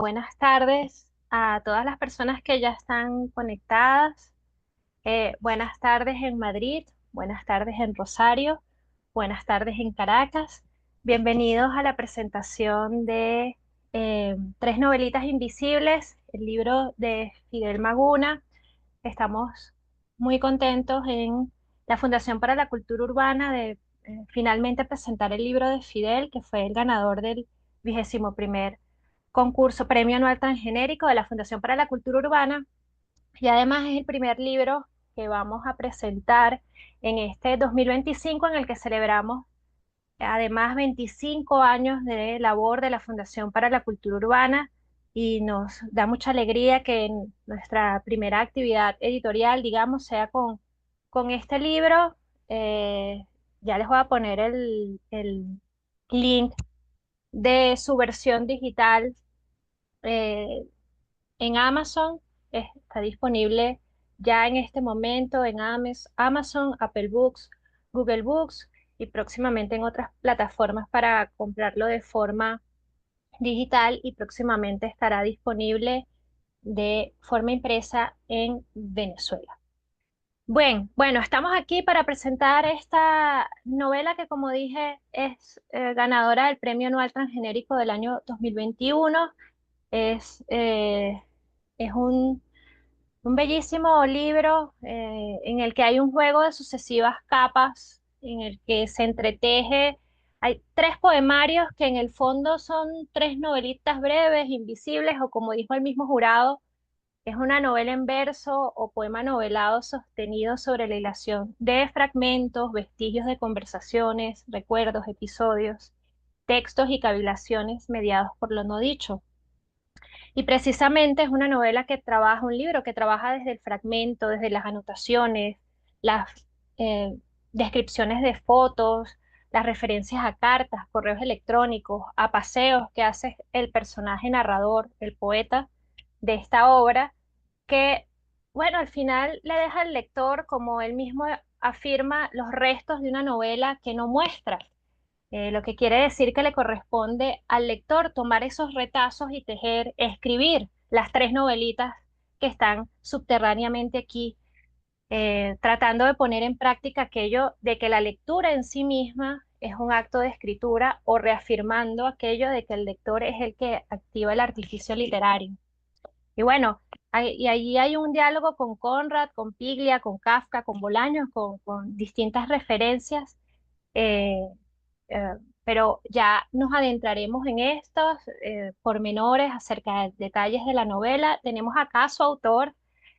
Buenas tardes a todas las personas que ya están conectadas. Buenas tardes en Madrid, buenas tardes en Rosario, buenas tardes en Caracas. Bienvenidos a la presentación de Tres novelitas invisibles, el libro de Fidel Maguna. Estamos muy contentos en la Fundación para la Cultura Urbana de finalmente presentar el libro de Fidel, que fue el ganador del 21º concurso Premio Anual Transgenérico de la Fundación para la Cultura Urbana. Y además es el primer libro que vamos a presentar en este 2025, en el que celebramos además 25 años de labor de la Fundación para la Cultura Urbana, y nos da mucha alegría que nuestra primera actividad editorial, digamos, sea con este libro. Eh, ya les voy a poner el link de su versión digital eh, en Amazon. Está disponible ya en este momento en Amazon, Apple Books, Google Books y próximamente en otras plataformas para comprarlo de forma digital, y próximamente estará disponible de forma impresa en Venezuela. Bueno, estamos aquí para presentar esta novela que, como dije, es ganadora del Premio Anual Transgenérico del año 2021. Es, eh, es un bellísimo libro en el que hay un juego de sucesivas capas, en el que se entreteje. Hay tres poemarios que en el fondo son tres novelitas breves, invisibles, o como dijo el mismo jurado, es una novela en verso o poema novelado sostenido sobre la hilación de fragmentos, vestigios de conversaciones, recuerdos, episodios, textos y cavilaciones mediados por lo no dicho. Y precisamente es una novela que trabaja, un libro que trabaja desde el fragmento, desde las anotaciones, las descripciones de fotos, las referencias a cartas, correos electrónicos, a paseos que hace el personaje narrador, el poeta de esta obra, que, bueno, al final le deja al lector, como él mismo afirma, los restos de una novela que no muestra. Lo que quiere decir que le corresponde al lector tomar esos retazos y tejer, escribir las tres novelitas que están subterráneamente aquí, tratando de poner en práctica aquello de que la lectura en sí misma es un acto de escritura, o reafirmando aquello de que el lector es el que activa el artificio literario. Y bueno, y allí hay un diálogo con Conrad, con Piglia, con Kafka, con Bolaños, con distintas referencias. eh, eh, pero ya nos adentraremos en estos pormenores acerca de detalles de la novela. Tenemos acá a su autor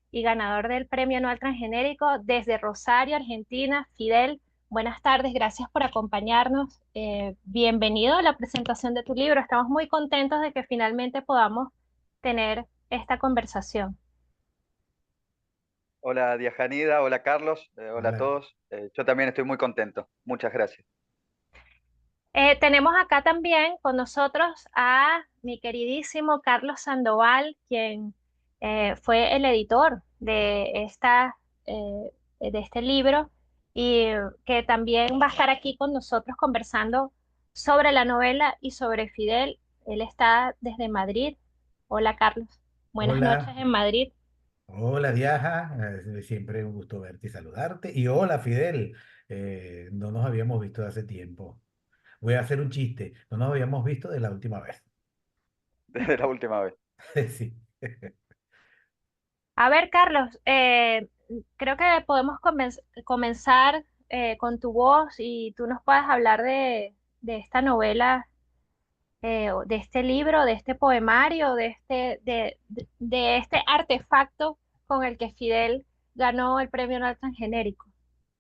y ganador del Premio Anual Transgenérico desde Rosario, Argentina, Fidel. Buenas tardes, gracias por acompañarnos. Bienvenido a la presentación de tu libro. Estamos muy contentos de que finalmente podamos tener esta conversación. Hola Diajanida, hola Carlos, hola a Hola. todos. Yo también estoy muy contento. Muchas gracias. Tenemos acá también con nosotros a mi queridísimo Carlos Sandoval, quien fue el editor de este libro, y que también va a estar aquí con nosotros conversando sobre la novela y sobre Fidel. Él está desde Madrid. Hola, Carlos. Buenas noches Hola, en Madrid. hola Diaja, siempre un gusto verte y saludarte. Y hola Fidel, no nos habíamos visto de hace tiempo. Voy a hacer un chiste, no nos habíamos visto de la última vez. Desde la última vez. Sí. A ver, Carlos, creo que podemos comenzar con tu voz, y tú nos puedes hablar de esta novela, o de este libro, de este poemario, de este artefacto con el que Fidel ganó el Premio Nobel Transgenérico.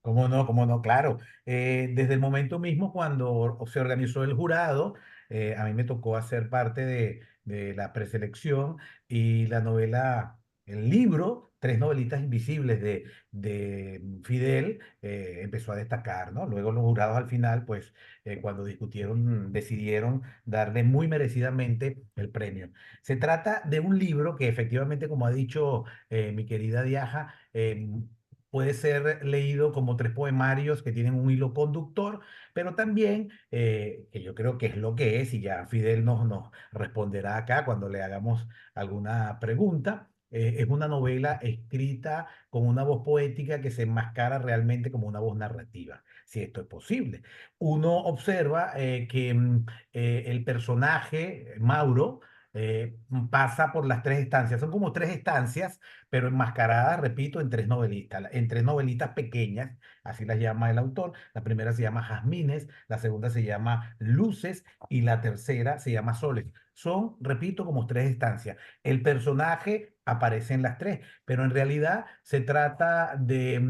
¿Cómo no? ¿Cómo no? Claro. Desde el momento mismo cuando se organizó el jurado, a mí me tocó hacer parte de la preselección y la novela, el libro, Tres novelitas invisibles de Fidel, empezó a destacar, ¿no? Luego los jurados al final, pues, cuando discutieron, decidieron darle muy merecidamente el premio. Se trata de un libro que efectivamente, como ha dicho mi querida Diaja, puede ser leído como tres poemarios que tienen un hilo conductor, pero también, que yo creo que es lo que es, y ya Fidel nos responderá acá cuando le hagamos alguna pregunta. Es una novela escrita con una voz poética que se enmascara realmente como una voz narrativa, si esto es posible. Uno observa que el personaje, Mauro, pasa por las tres estancias. Son como tres estancias, pero enmascaradas, repito, en tres novelitas pequeñas, así las llama el autor. La primera se llama Jazmines, la segunda se llama Luces y la tercera se llama Soles. Son, repito, como tres estancias. El personaje aparece en las tres, pero en realidad se trata de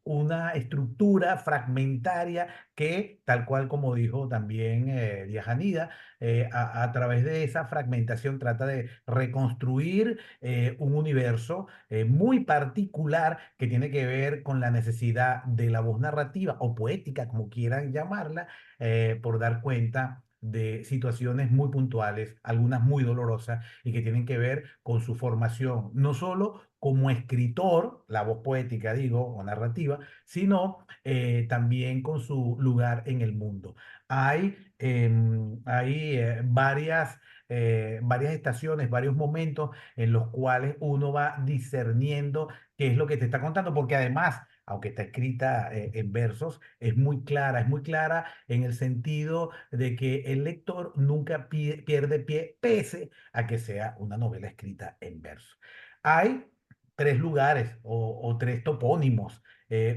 una estructura fragmentaria que, tal cual como dijo también Díaz Anida, a través de esa fragmentación trata de reconstruir un universo muy particular que tiene que ver con la necesidad de la voz narrativa o poética, como quieran llamarla, por dar cuenta de situaciones muy puntuales, algunas muy dolorosas y que tienen que ver con su formación, no solo como escritor, la voz poética digo, o narrativa, sino también con su lugar en el mundo. Hay varias estaciones, varios momentos en los cuales uno va discerniendo qué es lo que te está contando, porque además, aunque está escrita en versos, es muy clara en el sentido de que el lector nunca pierde pie, pese a que sea una novela escrita en verso. Hay tres lugares o tres topónimos.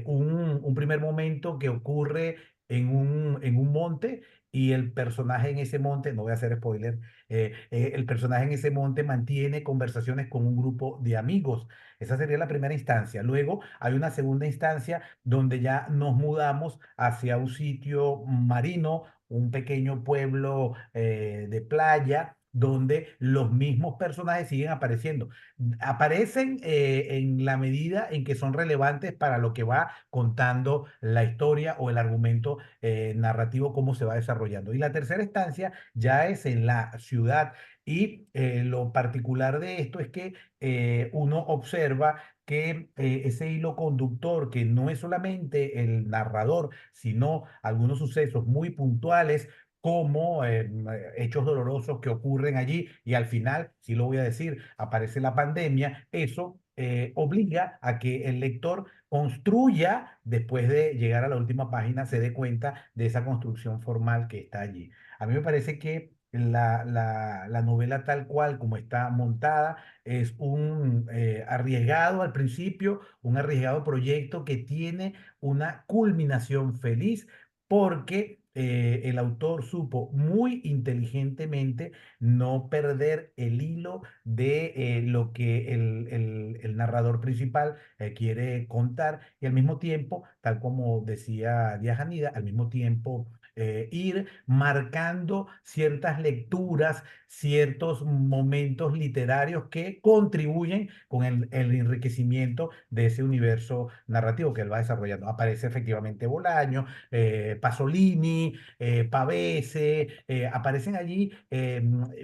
Un primer momento que ocurre en un monte y el personaje en ese monte, no voy a hacer spoiler, el personaje en ese monte mantiene conversaciones con un grupo de amigos. Esa sería la primera instancia. Luego hay una segunda instancia donde ya nos mudamos hacia un sitio marino, un pequeño pueblo de playa, donde los mismos personajes siguen apareciendo. Aparecen en la medida en que son relevantes para lo que va contando la historia o el argumento narrativo, cómo se va desarrollando. Y la tercera instancia ya es en la ciudad. Y lo particular de esto es que uno observa que ese hilo conductor, que no es solamente el narrador, sino algunos sucesos muy puntuales, como hechos dolorosos que ocurren allí y al final, sí lo voy a decir, aparece la pandemia, eso obliga a que el lector construya, después de llegar a la última página, se dé cuenta de esa construcción formal que está allí. A mí me parece que la novela tal cual como está montada es un arriesgado al principio, un arriesgado proyecto que tiene una culminación feliz porque el autor supo muy inteligentemente no perder el hilo de lo que el narrador principal quiere contar y al mismo tiempo, tal como decía Díaz Anida, al mismo tiempo ir marcando ciertas lecturas, ciertos momentos literarios que contribuyen con el enriquecimiento de ese universo narrativo que él va desarrollando. Aparece efectivamente Bolaño, Pasolini, Pavese, aparecen allí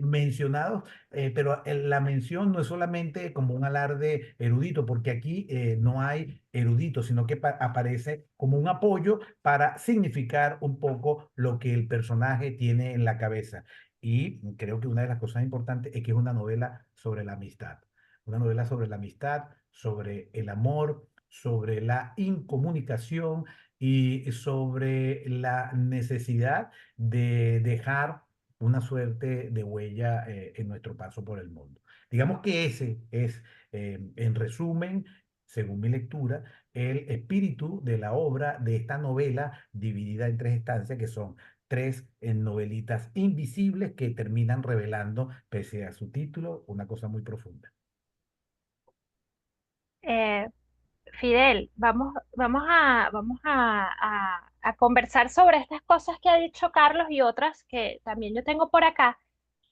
mencionados, pero la mención no es solamente como un alarde erudito, porque aquí no hay erudito, sino que aparece como un apoyo para significar un poco lo que el personaje tiene en la cabeza. Y creo que una de las cosas importantes es que es una novela sobre la amistad, una novela sobre la amistad, sobre el amor, sobre la incomunicación y sobre la necesidad de dejar una suerte de huella en nuestro paso por el mundo. Digamos que ese es, en resumen, según mi lectura, el espíritu de la obra de esta novela dividida en tres estancias, que son tres novelitas invisibles que terminan revelando, pese a su título, una cosa muy profunda. Eh, Fidel, a conversar sobre estas cosas que ha dicho Carlos y otras que también yo tengo por acá,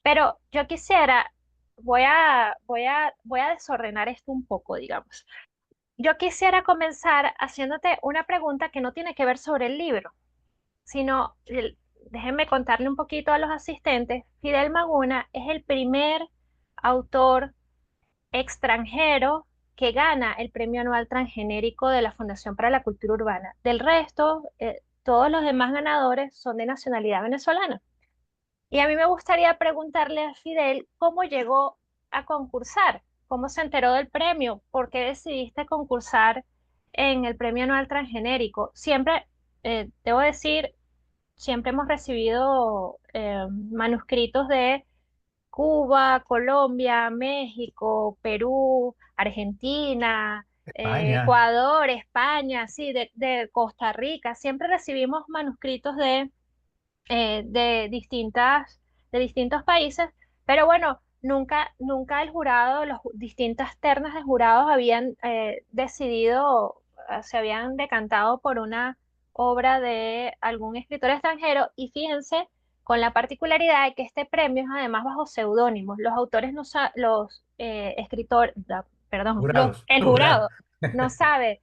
pero yo quisiera, voy a desordenar esto un poco, digamos. Yo quisiera comenzar haciéndote una pregunta que no tiene que ver sobre el libro, sino, déjenme contarle un poquito a los asistentes, Fidel Maguna es el primer autor extranjero que gana el Premio Anual Transgenérico de la Fundación para la Cultura Urbana. Del resto, todos los demás ganadores son de nacionalidad venezolana. Y a mí me gustaría preguntarle a Fidel cómo llegó a concursar, cómo se enteró del premio, por qué decidiste concursar en el Premio Anual Transgenérico. Siempre, debo decir, siempre hemos recibido manuscritos de Cuba, Colombia, México, Perú, Argentina, España, Ecuador, España, sí, de Costa Rica. Siempre recibimos manuscritos de distintos países, pero bueno, nunca el jurado, los distintas ternas de jurados habían decidido, se habían decantado por una obra de algún escritor extranjero y fíjense con la particularidad de que este premio es además bajo seudónimos. Los autores no los escritores, perdón, jurados, el jurados. jurado no sabe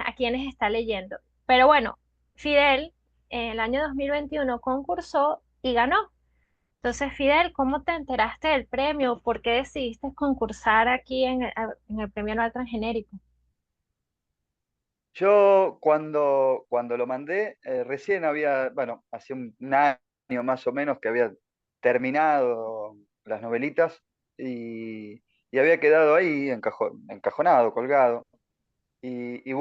a quiénes está leyendo. Pero bueno, Fidel en el año 2021 concursó y ganó. Entonces, Fidel, ¿cómo te enteraste del premio? ¿Por qué decidiste concursar aquí en el Premio Anual Transgenérico? Yo cuando lo mandé, recién había, bueno, hace un año más o menos que había terminado las novelitas y había quedado ahí encajonado, colgado. Y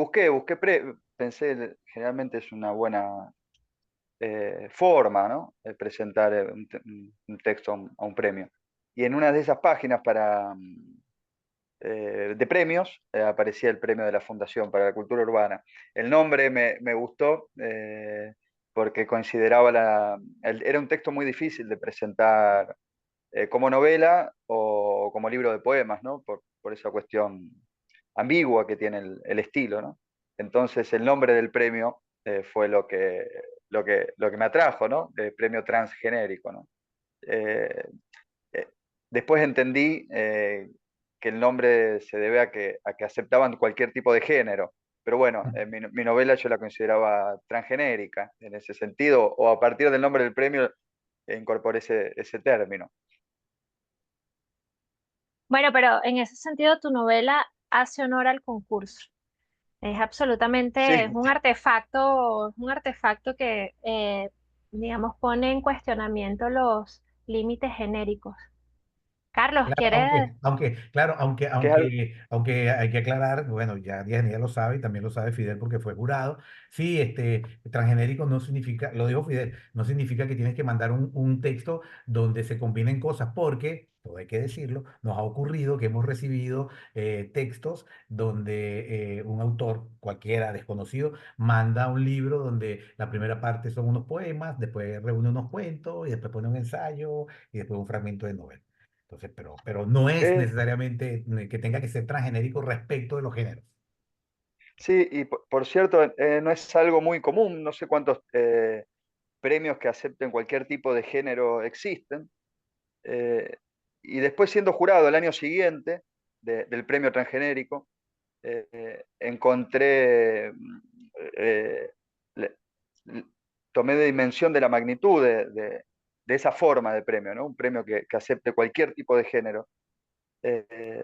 pensé, generalmente es una buena forma, ¿no? De presentar un texto a un premio. Y en una de esas páginas de premios aparecía el premio de la Fundación para la Cultura Urbana. El nombre me gustó porque consideraba era un texto muy difícil de presentar como novela o como libro de poemas, ¿no? Por esa cuestión ambigua que tiene el estilo, ¿no? Entonces el nombre del premio fue lo que me atrajo, ¿no? El premio transgenérico, ¿no? Eh, eh, Después entendí que el nombre se debe a que aceptaban cualquier tipo de género, pero bueno, mi novela yo la consideraba transgenérica en ese sentido, o a partir del nombre del premio incorporé ese término. Bueno, pero en ese sentido tu novela hace honor al concurso. Es absolutamente, Sí, es un artefacto que, digamos, pone en cuestionamiento los límites genéricos. Carlos, Claro, ¿quieres? claro, que es algo, aunque hay que aclarar, bueno, ya Díaz ya lo sabe y también lo sabe Fidel porque fue jurado. Sí, transgenérico no significa, lo dijo Fidel, no significa que tienes que mandar un texto donde se combinen cosas, porque, todo hay que decirlo, nos ha ocurrido que hemos recibido textos donde un autor, cualquiera desconocido, manda un libro donde la primera parte son unos poemas, después reúne unos cuentos y después pone un ensayo y después un fragmento de novela. Entonces, pero no es es, necesariamente que tenga que ser transgenérico respecto de los géneros. sí, y por cierto, no es algo muy común, no sé cuántos premios que acepten cualquier tipo de género existen. Eh, y después siendo jurado el año siguiente del premio transgenérico, encontré, eh, le- le- tomé de dimensión de la magnitud de esa forma de premio, ¿no? Un premio que acepte cualquier tipo de género. Eh,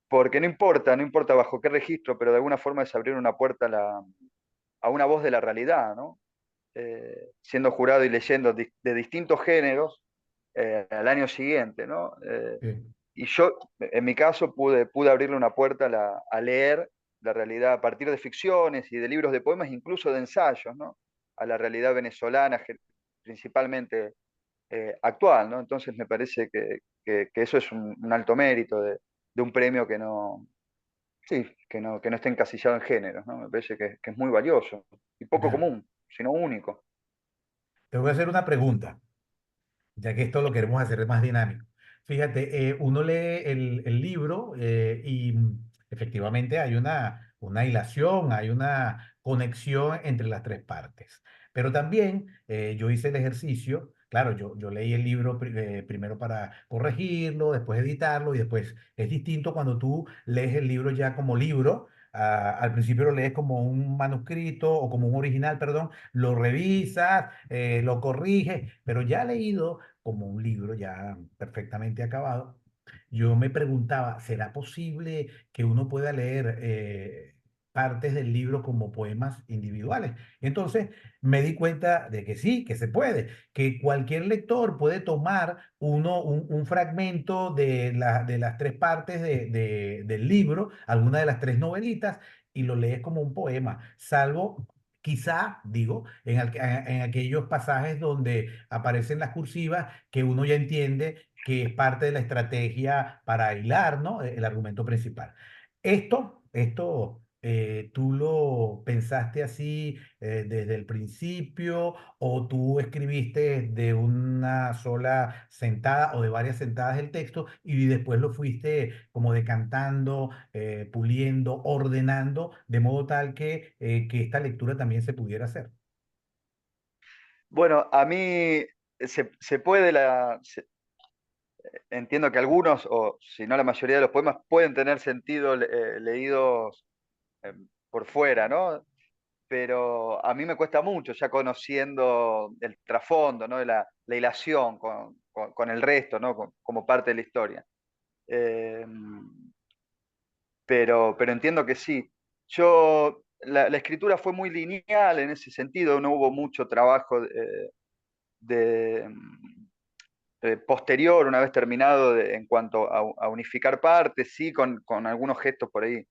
Porque no importa bajo qué registro, pero de alguna forma es abrir una puerta a una voz de la realidad, ¿no? Siendo jurado y leyendo de distintos géneros al año siguiente, ¿no? Sí, Y yo, en mi caso, pude abrirle una puerta a leer la realidad a partir de ficciones y de libros de poemas, incluso de ensayos, ¿no? A la realidad venezolana, principalmente actual, ¿no? Entonces me parece que eso es un alto mérito de un premio sí, que no esté encasillado en géneros, ¿no? Me parece que es muy valioso y poco ya. común, sino único. Te voy a hacer una pregunta, ya que esto lo queremos hacer más dinámico. Fíjate, uno lee el libro y efectivamente hay una hilación, hay una conexión entre las tres partes. Pero también yo hice el ejercicio, claro, yo leí el libro primero para corregirlo, después editarlo y después es distinto cuando tú lees el libro ya como libro. Al principio lo lees como un manuscrito o como un original, perdón, lo revisas, lo corriges, pero ya leído como un libro ya perfectamente acabado, yo me preguntaba, ¿será posible que uno pueda leer partes del libro como poemas individuales? Entonces me di cuenta de que sí, que se puede, que cualquier lector puede tomar un fragmento de las tres partes del libro, alguna de las tres novelitas, y lo lees como un poema, salvo... Quizá, digo, en aquellos pasajes donde aparecen las cursivas que uno ya entiende que es parte de la estrategia para hilar, ¿no? El argumento principal. ¿Tú lo pensaste así desde el principio o tú escribiste de una sola sentada o de varias sentadas el texto y después lo fuiste como decantando, puliendo, ordenando, de modo tal que esta lectura también se pudiera hacer? Bueno, a mí se puede, entiendo que algunos, o si no la mayoría de los poemas, pueden tener sentido leídos por fuera, ¿no? Pero a mí me cuesta mucho, ya conociendo el trasfondo, ¿no? La hilación con el resto, ¿no? Como parte de la historia. Eh, pero entiendo que sí. La escritura fue muy lineal en ese sentido, no hubo mucho trabajo de, posterior, una vez terminado, en cuanto a unificar partes, sí, con algunos gestos por ahí,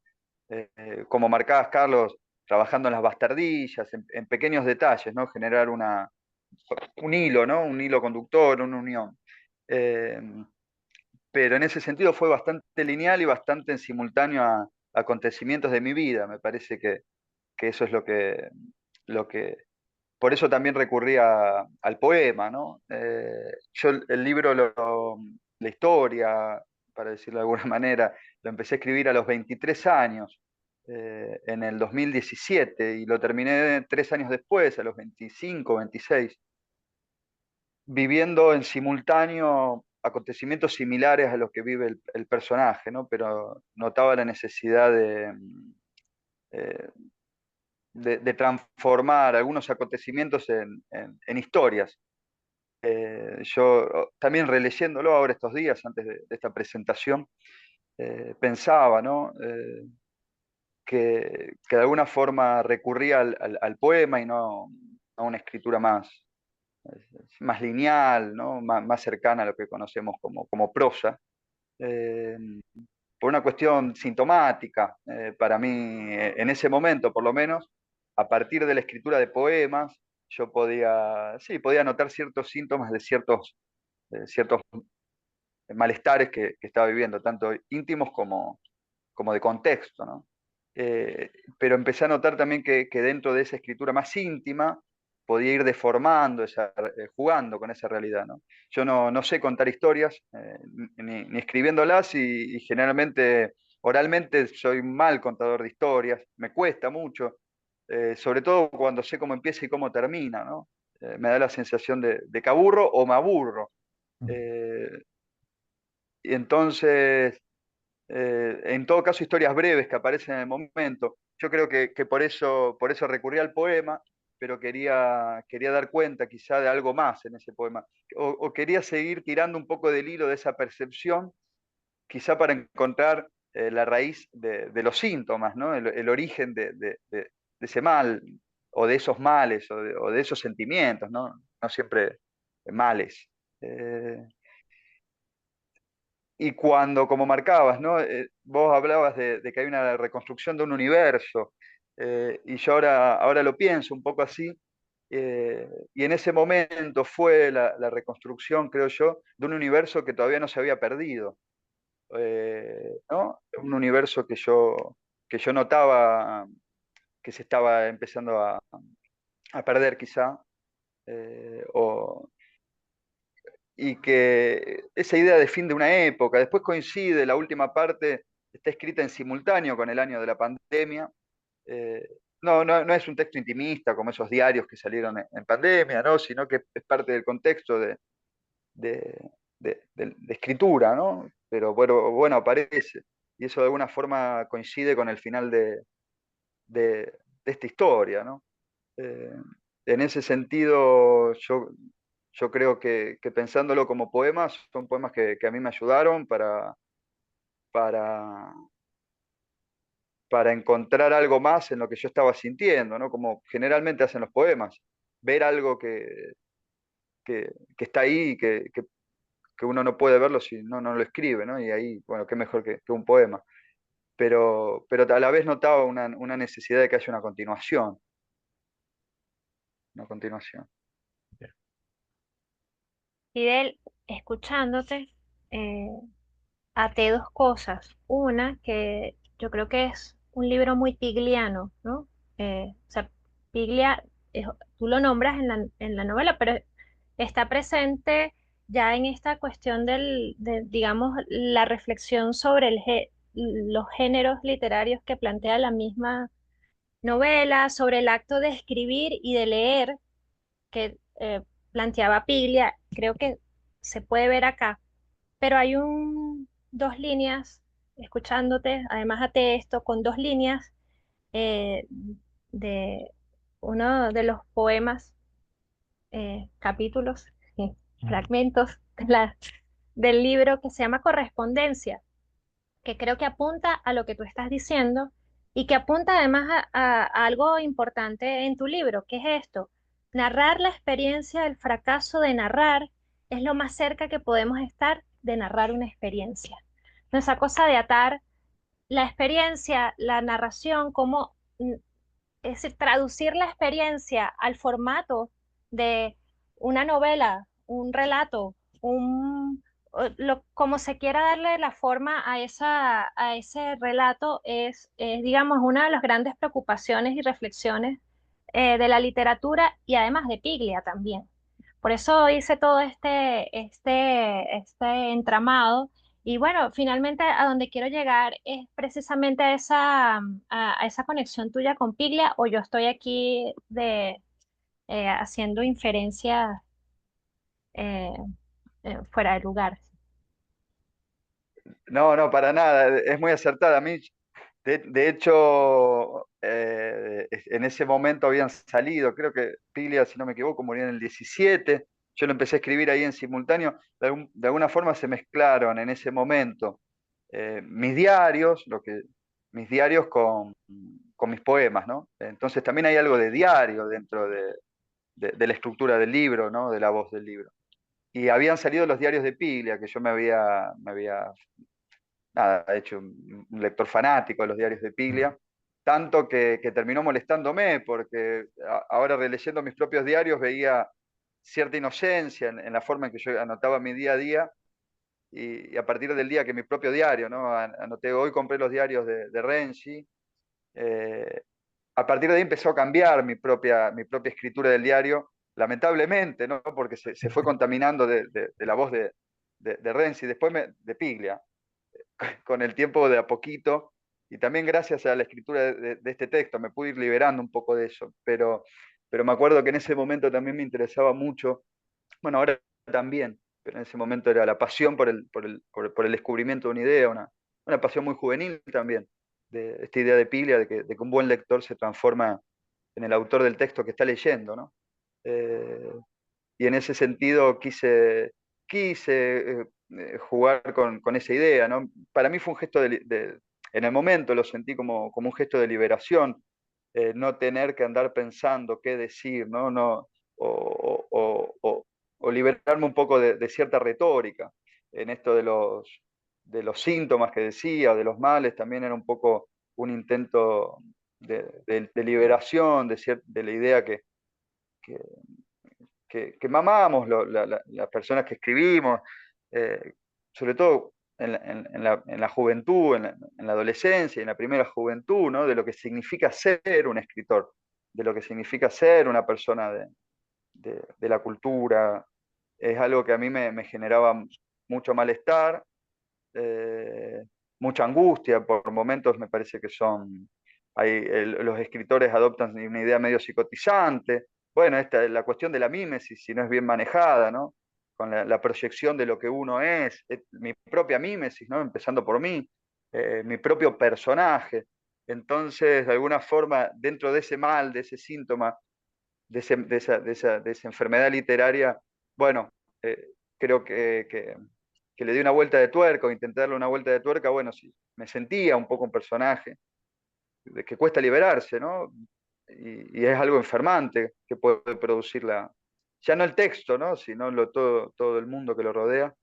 como marcabas, Carlos, trabajando en las bastardillas, en pequeños detalles, ¿no? Generar un hilo, ¿no? Un hilo conductor, una unión. Eh, pero en ese sentido fue bastante lineal y bastante en simultáneo a acontecimientos de mi vida. Me parece que eso es lo que... Por eso también recurrí al poema, ¿no? Yo el libro, la historia, para decirlo de alguna manera, lo empecé a escribir a los 23 años, en el 2017, y lo terminé 3 años después, a los 25, 26, viviendo en simultáneo acontecimientos similares a los que vive el personaje, ¿no? Pero notaba la necesidad eh, de transformar algunos acontecimientos en historias. Yo también releyéndolo ahora estos días, antes de esta presentación, pensaba, ¿no? Que de alguna forma recurría al poema y no a una escritura más lineal, ¿no? Más cercana a lo que conocemos como prosa, eh, por una cuestión sintomática, para mí, en ese momento por lo menos, a partir de la escritura de poemas, yo sí, podía notar ciertos síntomas de ciertos malestares que estaba viviendo, tanto íntimos como de contexto, ¿no? Pero empecé a notar también que dentro de esa escritura más íntima podía ir deformando, jugando con esa realidad, ¿no? Yo no sé contar historias, ni escribiéndolas, y generalmente oralmente soy mal contador de historias, me cuesta mucho, sobre todo cuando sé cómo empieza y cómo termina, ¿no? Me da la sensación de que aburro o me aburro. Eh, y entonces, en todo caso, historias breves que aparecen en el momento. Yo creo que por eso recurrí al poema, pero quería dar cuenta quizá de algo más en ese poema. O quería seguir tirando un poco del hilo de esa percepción, quizá para encontrar la raíz de los síntomas, ¿no? El origen de ese mal, o de esos males, o de esos sentimientos, ¿no? No siempre males. Eh, y cuando, como marcabas, ¿no? Vos hablabas de que hay una reconstrucción de un universo, y yo ahora lo pienso un poco así, y en ese momento fue la reconstrucción, creo yo, de un universo que todavía no se había perdido, ¿no? Un universo que yo notaba que se estaba empezando a perder quizá, o, y que esa idea de fin de una época, después coincide, la última parte está escrita en simultáneo con el año de la pandemia. eh, no es un texto intimista como esos diarios que salieron en pandemia, ¿no? Sino que es parte del contexto de- de escritura, ¿no? Pero bueno, aparece, y eso de alguna forma coincide con el final de esta historia, ¿no? Eh, en ese sentido, yo Yo creo que pensándolo como poemas, son poemas que a mí me ayudaron para, para encontrar algo más en lo que yo estaba sintiendo, ¿no? Como generalmente hacen los poemas, ver algo que está ahí y que uno no puede verlo si no lo escribe, ¿no? Y ahí, bueno, qué mejor que un poema. Pero a la vez notaba una necesidad de que haya una continuación, una continuación. Fidel, escuchándote, eh, até dos cosas. Una, que yo creo que es un libro muy pigliano, ¿no? O sea, Piglia, es- tú lo nombras en la novela, pero está presente ya en esta cuestión digamos, la reflexión sobre los géneros literarios que plantea la misma novela, sobre el acto de escribir y de leer que planteaba Piglia. Creo que se puede ver acá, pero hay dos líneas, escuchándote, además de esto, con dos líneas eh, de uno de los poemas, capítulos, Mm. fragmentos del libro que se llama Correspondencia, que creo que apunta a lo que tú estás diciendo y que apunta además a algo importante en tu libro, que es esto: narrar la experiencia del fracaso de narrar es lo más cerca que podemos estar de narrar una experiencia. ¿No? Esa cosa de atar la experiencia, la narración, como es decir, traducir la experiencia al formato de una novela, un relato, como se quiera darle la forma a ese relato digamos, una de las grandes preocupaciones y reflexiones de la literatura y además de Piglia también. Por eso hice todo este entramado. Y bueno, finalmente a donde quiero llegar es precisamente a esa conexión tuya con Piglia, o yo estoy aquí haciendo inferencias eh, fuera de lugar. No, para nada, es muy acertada. A mí, de hecho, en ese momento habían salido, creo que Piglia, si no me equivoco, murió en el 17. Yo lo empecé a escribir ahí en simultáneo. De alguna forma se mezclaron en ese momento mis diarios, mis diarios con mis poemas, ¿no? Entonces también hay algo de diario dentro de la estructura del libro, ¿no? De la voz del libro. Y habían salido los diarios de Piglia, que yo me había nada, hecho un lector fanático de los diarios de Mm. Piglia, tanto que terminó molestándome, porque ahora releyendo mis propios diarios veía cierta inocencia en la forma en que yo anotaba mi día a día, y a partir del día que mi propio diario, ¿no? Anoté, hoy compré los diarios de Renzi, eh, a partir de ahí empezó a cambiar mi propia escritura del diario, lamentablemente, ¿no? Porque se fue contaminando de la voz de Renzi, de Piglia, con el tiempo de a poquito, y también gracias a la escritura de este texto me pude ir liberando un poco de eso, pero me acuerdo que en ese momento también me interesaba mucho, bueno, ahora también, pero en ese momento era la pasión por el descubrimiento de una idea, una pasión muy juvenil también, de esta idea de Piglia, de que un buen lector se transforma en el autor del texto que está leyendo, ¿no? Eh, y en ese sentido quise jugar con esa idea, ¿no? Para mí fue un gesto en el momento lo sentí como un gesto de liberación, no tener que andar pensando qué decir, ¿no? O liberarme un poco de cierta retórica en esto de los síntomas que decía, o de los males, también era un poco un intento de liberación de la idea que, que mamamos las personas que escribimos, eh, sobre todo en la juventud, en la adolescencia, en la primera juventud, ¿no? De lo que significa ser un escritor, de lo que significa ser una persona de la cultura. Es algo que a mí me generaba mucho malestar, eh, mucha angustia, por momentos me parece que los escritores adoptan una idea medio psicotizante. Bueno, la cuestión de la mímesis, si no es bien manejada, ¿no? Con la proyección de lo que uno es, mi propia mímesis, ¿no? Empezando por mí, mi propio personaje. Entonces, de alguna forma, dentro de ese mal, de ese síntoma, de esa enfermedad literaria, bueno, creo que le di una vuelta de tuerca o intenté darle una vuelta de tuerca, bueno, sí, me sentía un poco un personaje de que cuesta liberarse, ¿no? Y es algo enfermante que puede producir ya no el texto, ¿no? Sino todo el mundo que lo rodea.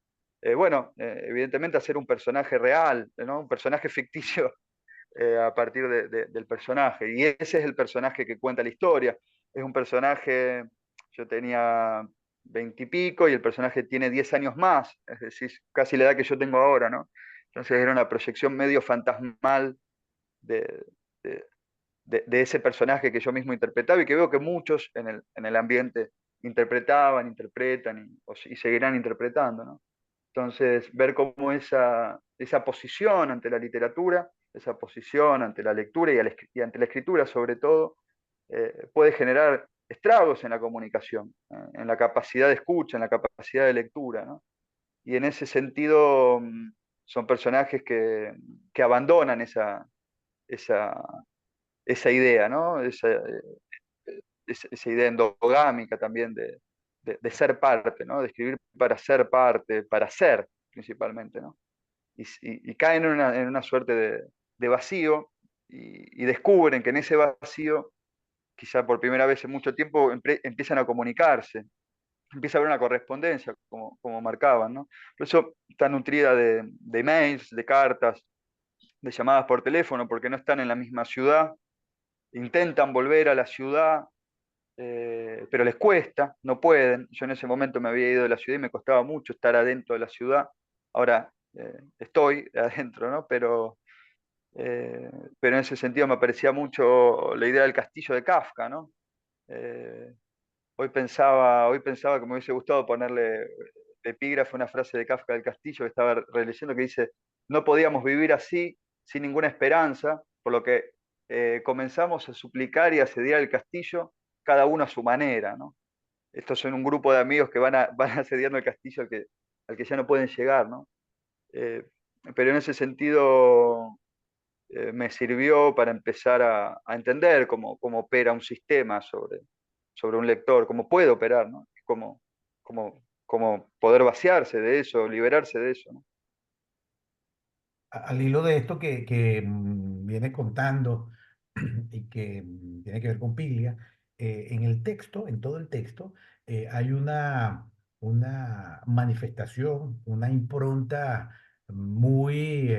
Bueno, evidentemente hacer un personaje real, ¿no? Un personaje ficticio a partir del personaje. Y ese es el personaje que cuenta la historia. Es un personaje, yo tenía 20 y pico y el personaje tiene 10 años más, es decir, casi la edad que yo tengo ahora, ¿no? Entonces era una proyección medio fantasmal de, de, de ese personaje que yo mismo interpretaba y que veo que muchos en el ambiente interpretaban, interpretan y seguirán interpretando, ¿no? Entonces, ver cómo esa posición ante la literatura, esa posición ante la lectura y ante la escritura sobre todo, puede generar estragos en la comunicación, en la capacidad de escucha, en la capacidad de lectura, ¿no? Y en ese sentido son personajes que abandonan esa, esa idea, ¿no? Esa idea endogámica también de ser parte, ¿no? De escribir para ser parte, para ser principalmente, ¿no? Y caen en una suerte de vacío y descubren que en ese vacío, quizá por primera vez en mucho tiempo, empiezan a comunicarse, empieza a haber una correspondencia, como marcaban, ¿no? Por eso está nutrida de mails, de cartas, de llamadas por teléfono, porque no están en la misma ciudad, intentan volver a la ciudad, pero les cuesta, no pueden. Yo en ese momento me había ido de la ciudad y me costaba mucho estar adentro de la ciudad. Ahora estoy adentro, ¿no? Eh, pero en ese sentido me parecía mucho la idea del castillo de Kafka, ¿no? Eh, hoy pensaba que me hubiese gustado ponerle de epígrafe una frase de Kafka del Castillo que estaba releyendo que dice, no podíamos vivir así, sin ninguna esperanza, por lo que comenzamos a suplicar y a asediar el castillo, cada uno a su manera, ¿no? Estos son un grupo de amigos que van asediando el castillo al que ya no pueden llegar, ¿no? Eh, pero en ese sentido me sirvió para empezar a entender cómo opera un sistema sobre un lector, cómo puede operar, ¿no? Cómo poder vaciarse de eso, liberarse de eso, ¿no? Al hilo de esto que viene contando y que tiene que ver con Piglia, en el texto, en todo el texto, hay una manifestación, una impronta muy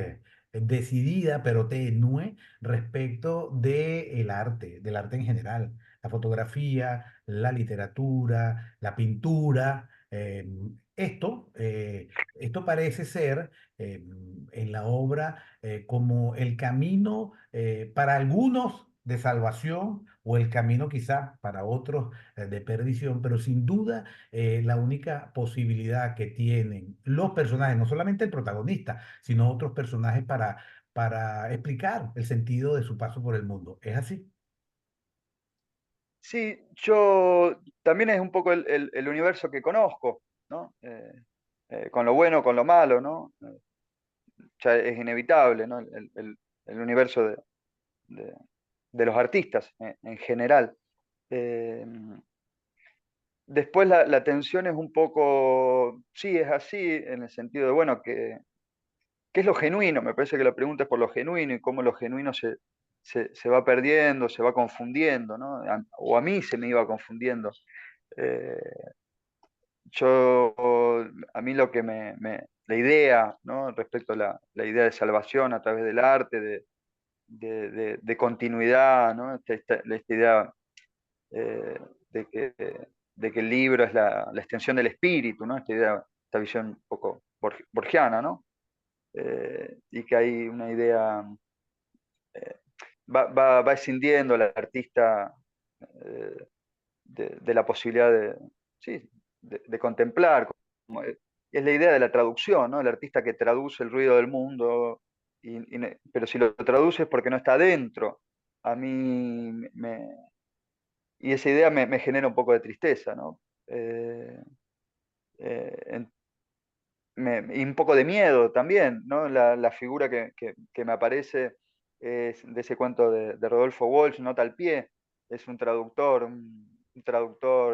decidida, pero tenue, respecto del arte en general, la fotografía, la literatura, la pintura. Esto parece ser eh, en la obra como el camino para algunos de salvación o el camino quizá para otros de perdición, pero sin duda la única posibilidad que tienen los personajes, no solamente el protagonista, sino otros personajes para explicar el sentido de su paso por el mundo. ¿Es así? Sí, yo también es un poco el universo que conozco, ¿no? Con lo bueno, con lo malo, ¿no? Ya es inevitable, ¿no? El universo de- de los artistas en general. Eh, Después la tensión es un poco, sí, es así, en el sentido de, bueno, ¿qué es lo genuino? Me parece que la pregunta es por lo genuino y cómo lo genuino se va perdiendo, se va confundiendo, ¿no? O a mí se me iba confundiendo. Eh, a mí lo que la idea, ¿no? Respecto a la idea de salvación a través del arte, de continuidad, ¿no? Esta idea eh, de que, de que el libro es la extensión del espíritu, ¿no? Esta visión un poco borgiana, ¿no? Y que hay una idea, eh, va escindiendo al artista eh, de la posibilidad sí, de contemplar. Es la idea de la traducción, ¿no? El artista que traduce el ruido del mundo, pero si lo traduce es porque no está adentro. A mí y esa idea me genera un poco de tristeza, ¿no? Eh, eh, en- y un poco de miedo también, ¿no? La figura que me aparece es de ese cuento de Rodolfo Walsh, Nota al pie, es un traductor,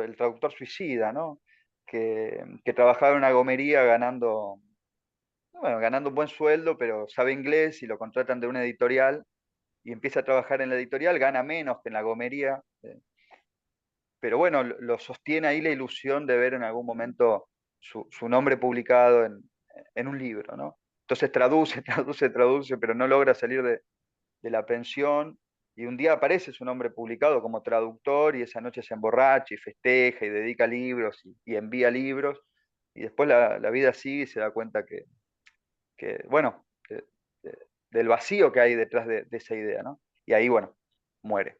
el traductor suicida, ¿no? que trabajaba en una gomería ganando, bueno, ganando un buen sueldo, pero sabe inglés y lo contratan de una editorial y empieza a trabajar en la editorial, gana menos que en la gomería, pero bueno, lo sostiene ahí la ilusión de ver en algún momento su nombre publicado en un libro, ¿no? Entonces traduce, traduce, traduce, pero no logra salir de la pensión y un día aparece su nombre publicado como traductor y esa noche se emborracha y festeja y dedica libros y envía libros y después la vida sigue y se da cuenta bueno, del vacío que hay detrás de esa idea, ¿no? Y ahí, bueno, muere.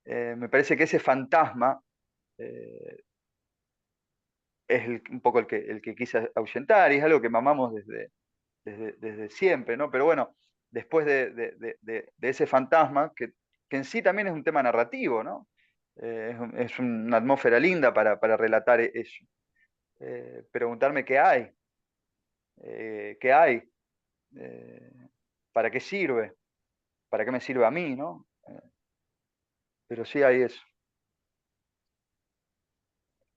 Me parece que ese fantasma eh, es un poco el que quise ahuyentar y es algo que mamamos desde siempre, ¿no? Pero bueno, después de ese fantasma, que en sí también es un tema narrativo, ¿no? Es una atmósfera linda para relatar eso. Preguntarme qué hay, eh, para qué sirve, para qué me sirve a mí, ¿no? Pero sí hay eso.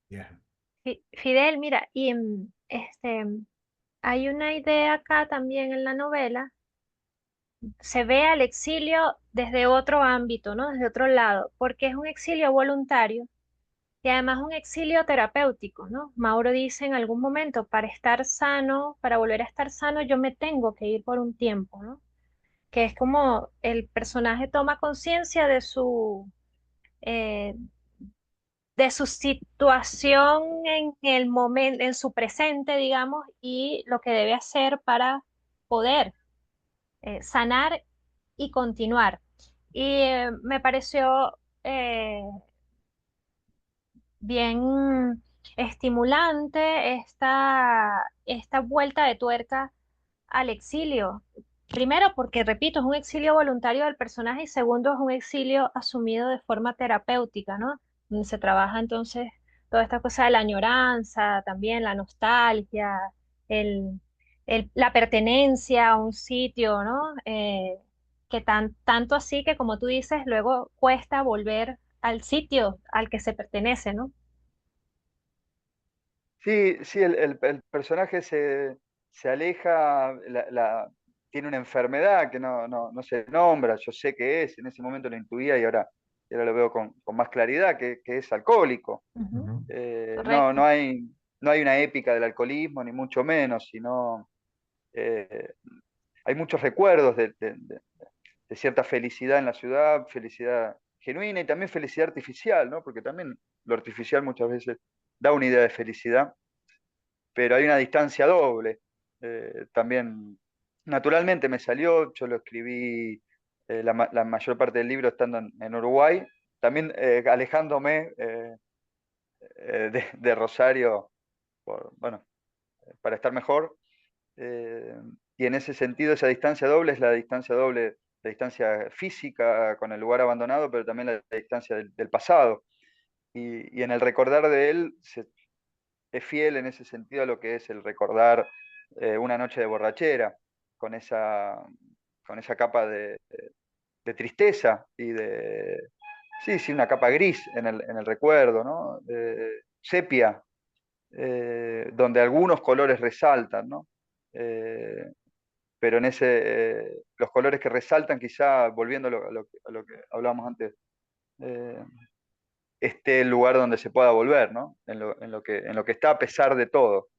Ya. Fidel, mira, y hay una idea acá también en la novela, se ve al exilio desde otro ámbito, ¿no? Desde otro lado, porque es un exilio voluntario y además un exilio terapéutico, ¿no? Mauro dice en algún momento, para estar sano, para volver a estar sano, yo me tengo que ir por un tiempo, ¿no? Que es como el personaje toma conciencia eh, de su situación en el momento, en su presente, digamos, y lo que debe hacer para poder sanar y continuar. Y me pareció bien estimulante esta vuelta de tuerca al exilio. Primero, porque, repito, es un exilio voluntario del personaje y segundo, es un exilio asumido de forma terapéutica, ¿no? Donde se trabaja entonces toda esta cosa de la añoranza, también la nostalgia, el, la pertenencia a un sitio, ¿no? Que tanto así que, como tú dices, luego cuesta volver al sitio al que se pertenece, ¿no? Sí, sí, el personaje se aleja, tiene una enfermedad que no se nombra, yo sé que es, en ese momento lo intuía y ahora lo veo con más claridad, que es alcohólico. Ujú, No, correcto. no hay una épica del alcoholismo, ni mucho menos, sino eh, hay muchos recuerdos de cierta felicidad en la ciudad, felicidad genuina y también felicidad artificial, ¿no? Porque también lo artificial muchas veces da una idea de felicidad, pero hay una distancia doble. También, naturalmente me salió, yo lo escribí la mayor parte del libro estando en Uruguay, también alejándome de Rosario, bueno, para estar mejor. eh, y en ese sentido, esa distancia doble es la distancia doble, la distancia física con el lugar abandonado, pero también la distancia del pasado. Y en el recordar de él es fiel en ese sentido a lo que es el recordar una noche de borrachera, con con esa capa de tristeza y sí, una capa gris en el recuerdo, ¿no? Sepia, donde algunos colores resaltan, ¿no? Eh, pero los colores que resaltan, quizá volviendo a lo que hablábamos antes, eh, esté el lugar donde se pueda volver, ¿no? En lo que está a pesar de todo.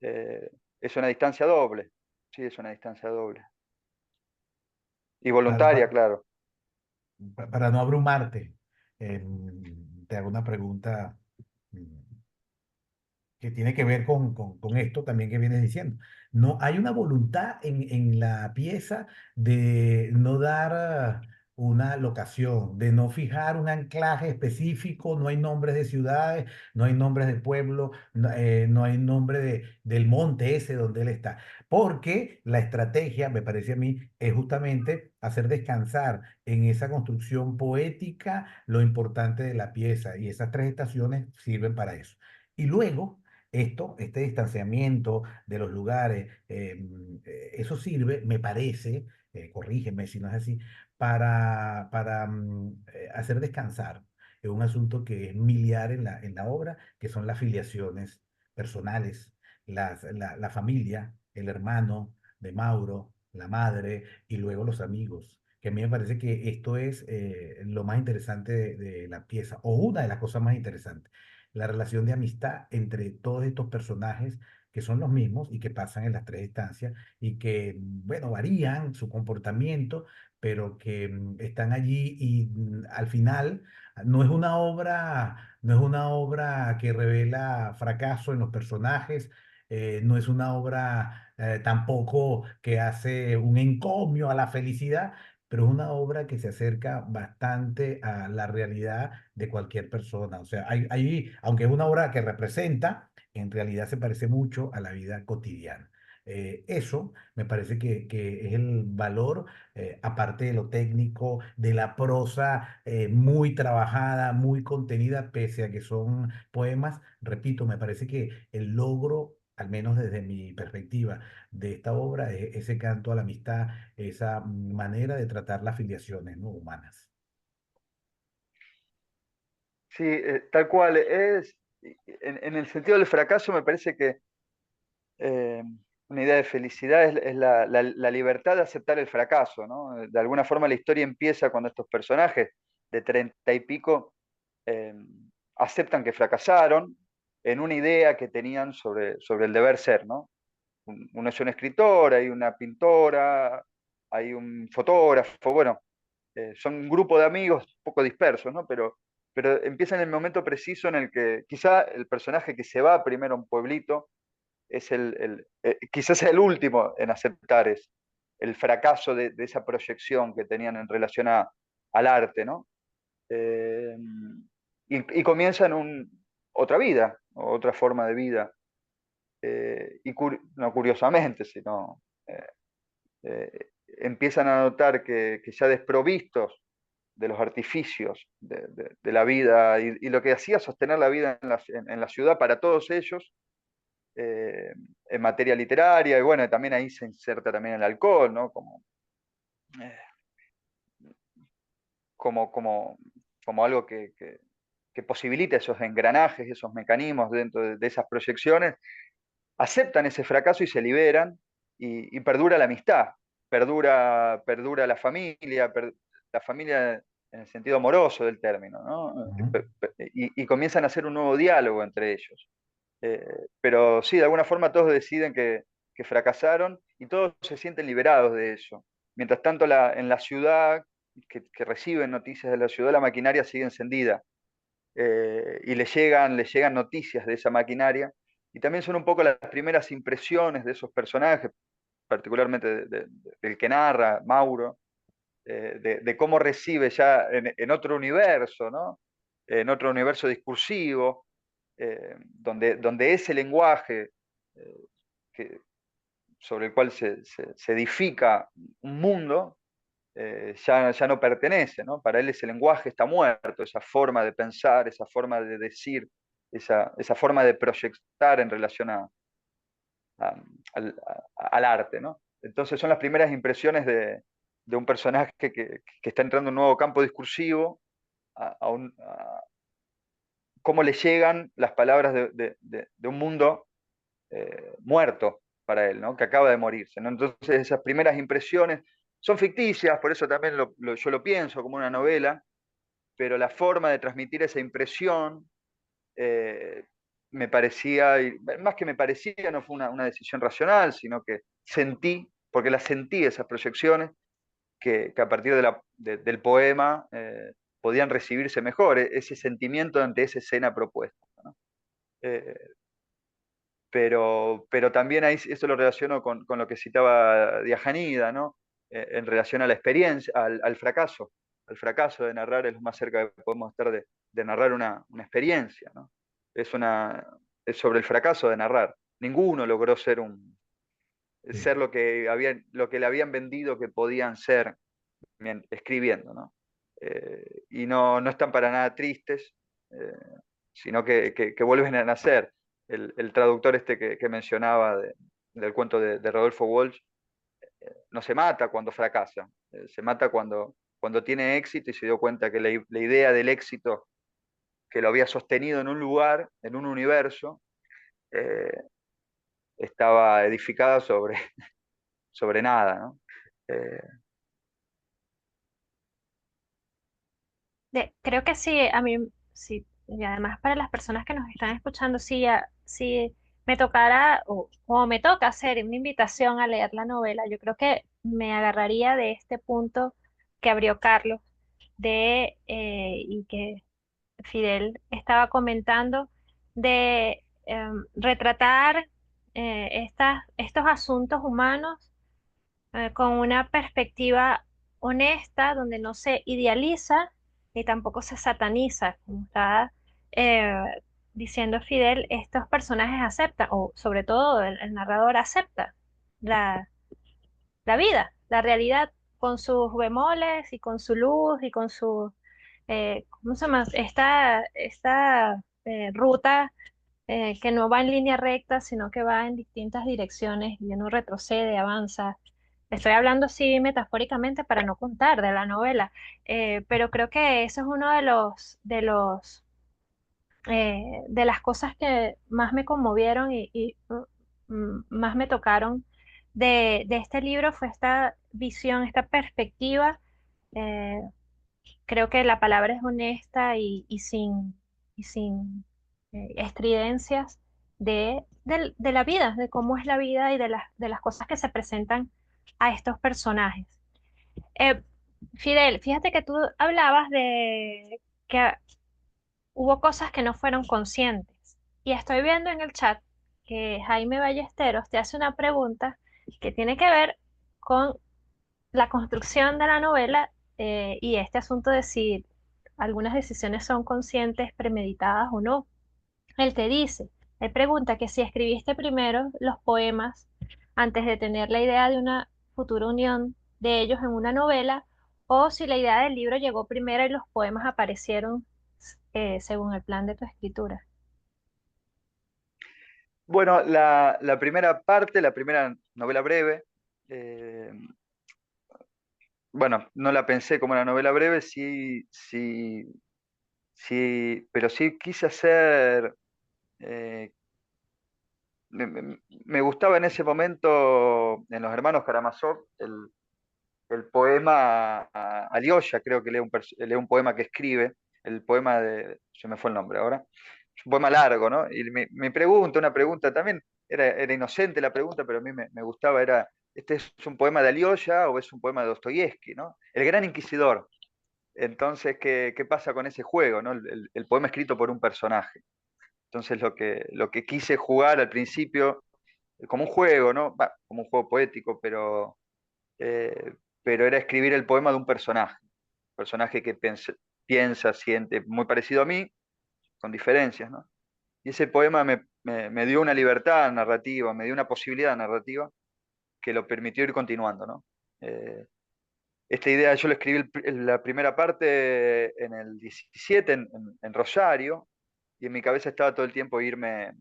Eh, es una distancia doble, sí, es una distancia doble. Y Para, voluntaria, pa- claro. para no abrumarte, te hago una pregunta mm, que tiene que ver con esto también que vienes diciendo. No, hay una voluntad en la pieza de no dar una locación, de no fijar un anclaje específico, no hay nombres de ciudades, no hay nombres de pueblos, no hay nombre del monte ese donde él está. Porque la estrategia, me parece a mí, es justamente hacer descansar en esa construcción poética lo importante de la pieza y esas tres estaciones sirven para eso. Y luego este distanciamiento de los lugares, eso sirve, me parece, corrígeme si no es así, para hacer descansar. Es un asunto que es miliar en la obra, que son las filiaciones personales, la familia, el hermano de Mauro, la madre y luego los amigos. Que a mí me parece que esto es lo más interesante de la pieza, o una de las cosas más interesantes, la relación de amistad entre todos estos personajes que son los mismos y que pasan en las tres estancias y que, bueno, varían su comportamiento, pero que están allí y al final no es una obra que revela fracaso en los personajes, no es una obra tampoco que hace un encomio a la felicidad, pero es una obra que se acerca bastante a la realidad de cualquier persona. O sea, aunque es una obra que representa, en realidad se parece mucho a la vida cotidiana. Eso me parece que es el valor, aparte de lo técnico, de la prosa muy trabajada, muy contenida, pese a que son poemas. Repito, me parece que el logro, al menos desde mi perspectiva, de esta obra es ese canto a la amistad, esa manera de tratar las filiaciones, ¿no?, humanas. Sí, tal cual. En el sentido del fracaso, me parece que eh, una idea de felicidad es la libertad de aceptar el fracaso, ¿no? De alguna forma la historia empieza cuando estos personajes de 30 y pico eh, aceptan que fracasaron en una idea que tenían sobre el deber ser, ¿no? Uno es un escritor, hay una pintora, hay un fotógrafo, bueno, son un grupo de amigos un poco dispersos, ¿no? Pero empieza en el momento preciso en el que quizá el personaje que se va primero a un pueblito es quizás el último en aceptar el fracaso de esa proyección que tenían en relación al arte, ¿no? Eh, y comienzan otra vida, otra forma de vida. No curiosamente, sino empiezan a notar que ya desprovistos de los artificios de la vida y lo que hacía sostener la vida en la ciudad para todos ellos, eh, en materia literaria, y bueno, también ahí se inserta también el alcohol, ¿no? Eh, como, como, como algo que posibilita esos engranajes, esos mecanismos dentro de esas proyecciones, aceptan ese fracaso y se liberan, y perdura la amistad, perdura la familia en el sentido amoroso del término, ¿no? Ujú. Y comienzan a hacer un nuevo diálogo entre ellos. Pero sí, de alguna forma todos deciden que fracasaron y todos se sienten liberados de eso. Mientras tanto, en la ciudad, que reciben noticias de la ciudad, la maquinaria sigue encendida, y le llegan noticias de esa maquinaria, y también son un poco las primeras impresiones de esos personajes, particularmente del que narra, Mauro, de cómo recibe ya en otro universo, ¿no? En otro universo discursivo, donde ese lenguaje eh, que, sobre el cual se edifica un mundo, ya no pertenece, ¿no? Para él ese lenguaje está muerto, esa forma de pensar, esa forma de decir, esa forma de proyectar en relación a- al arte, ¿no? Entonces son las primeras impresiones de un personaje que está entrando en un nuevo campo discursivo, cómo le llegan las palabras de un mundo muerto para él, ¿no? Que acaba de morirse, ¿no? Entonces esas primeras impresiones son ficticias, por eso también yo lo pienso como una novela, pero la forma de transmitir esa impresión eh, me parecía, y más que me parecía, no fue una decisión racional, sino que sentí, porque las sentí esas proyecciones, que a partir del poema podían recibirse mejor, ese sentimiento ante esa escena propuesta, ¿no? Eh, pero también ahí eso lo relaciono con lo que citaba Diajanida, ¿no? En relación a la experiencia, al fracaso de narrar es lo más cerca que podemos estar de narrar una experiencia, ¿no? Es, una, es sobre el fracaso de narrar. Ninguno logró Sí. ser lo que le habían vendido que podían ser escribiendo, ¿no? Y no están para nada tristes, eh, sino que vuelven a nacer. El traductor este que mencionaba del cuento de Rodolfo Walsh no se mata cuando fracasa, se mata cuando tiene éxito y se dio cuenta que la idea del éxito que lo había sostenido en un lugar, en un universo, eh, estaba edificada sobre nada, ¿no? Eh, Creo que sí, a mí, sí, y además para las personas que nos están escuchando, si me tocara o me toca hacer una invitación a leer la novela, yo creo que me agarraría de este punto que abrió Carlos, y que Fidel estaba comentando, de retratar estos asuntos humanos con una perspectiva honesta, donde no se idealiza ni tampoco se sataniza, como está eh, diciendo Fidel, estos personajes aceptan, o sobre todo el narrador acepta la, la vida, la realidad, con sus bemoles y con su luz y con su, ¿cómo se llama? Esta ruta que no va en línea recta, sino que va en distintas direcciones y uno retrocede, avanza. Estoy hablando así metafóricamente para no contar de la novela, pero creo que eso es uno de las cosas que más me conmovieron y más me tocaron de este libro fue esta visión, esta perspectiva. eh, Creo que la palabra es honesta y sin estridencias de la vida, de cómo es la vida y de las cosas que se presentan a estos personajes. Eh, Fidel, fíjate que tú hablabas de que hubo cosas que no fueron conscientes. Y estoy viendo en el chat que Jaime Ballesteros te hace una pregunta que tiene que ver con la construcción de la novela y este asunto de si algunas decisiones son conscientes, premeditadas o no. Él te dice, él pregunta que si escribiste primero los poemas antes de tener la idea de una futura unión de ellos en una novela, o si la idea del libro llegó primero y los poemas aparecieron según el plan de tu escritura. bueno, la primera parte, la primera novela breve, eh, bueno, no la pensé como una novela breve, sí, sí, sí, pero sí quise hacer, eh, me gustaba en ese momento, en Los Hermanos Karamazov, el poema a Alyosha, creo que lee un poema que escribe, el poema se me fue el nombre ahora, es un poema largo, ¿no? Y me pregunta, una pregunta también, era inocente la pregunta, pero a mí me gustaba, ¿este es un poema de Alyosha o es un poema de Dostoyevsky, ¿no? El Gran Inquisidor. Entonces, ¿qué pasa con ese juego, ¿no? El poema escrito por un personaje. Entonces, lo que quise jugar al principio, como un juego, ¿no? Va, como un juego poético, eh, pero era escribir el poema de un personaje que piensa, siente, muy parecido a mí, con diferencias, ¿no? Y ese poema me dio una libertad narrativa, me dio una posibilidad narrativa que lo permitió ir continuando, ¿no? Eh, Esta idea yo la escribí la primera parte en el 17 en Rosario, y en mi cabeza estaba todo el tiempo irme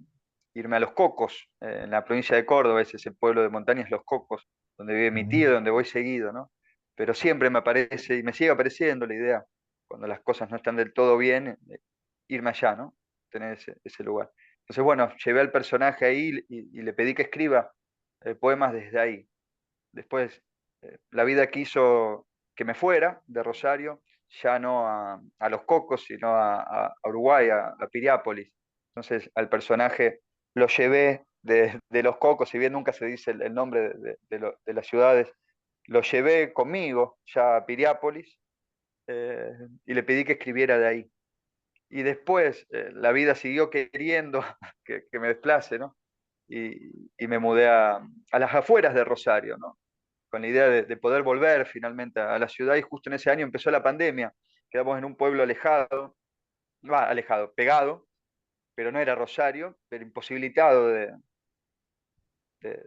a Los Cocos, en la provincia de Córdoba, ese es el pueblo de montañas Los Cocos, donde vive mi tío, Mm. donde voy seguido, ¿no? Pero siempre me aparece y me sigue apareciendo la idea, cuando las cosas no están del todo bien, irme allá, ¿no? Tener ese lugar. Entonces, bueno, llevé al personaje ahí y le pedí que escriba poemas desde ahí. Después, la vida quiso que me fuera de Rosario, ya no a Los Cocos, sino a Uruguay, a Piriápolis. Entonces, al personaje lo llevé de Los Cocos, si bien nunca se dice el nombre de las ciudades, lo llevé conmigo ya a Piriápolis, y le pedí que escribiera de ahí. Y después la vida siguió queriendo que me desplace, ¿no? Y me mudé a las afueras de Rosario, ¿no? Con la idea de poder volver finalmente a la ciudad, y justo en ese año empezó la pandemia. Quedamos en un pueblo alejado, alejado, pegado, pero no era Rosario, pero imposibilitado de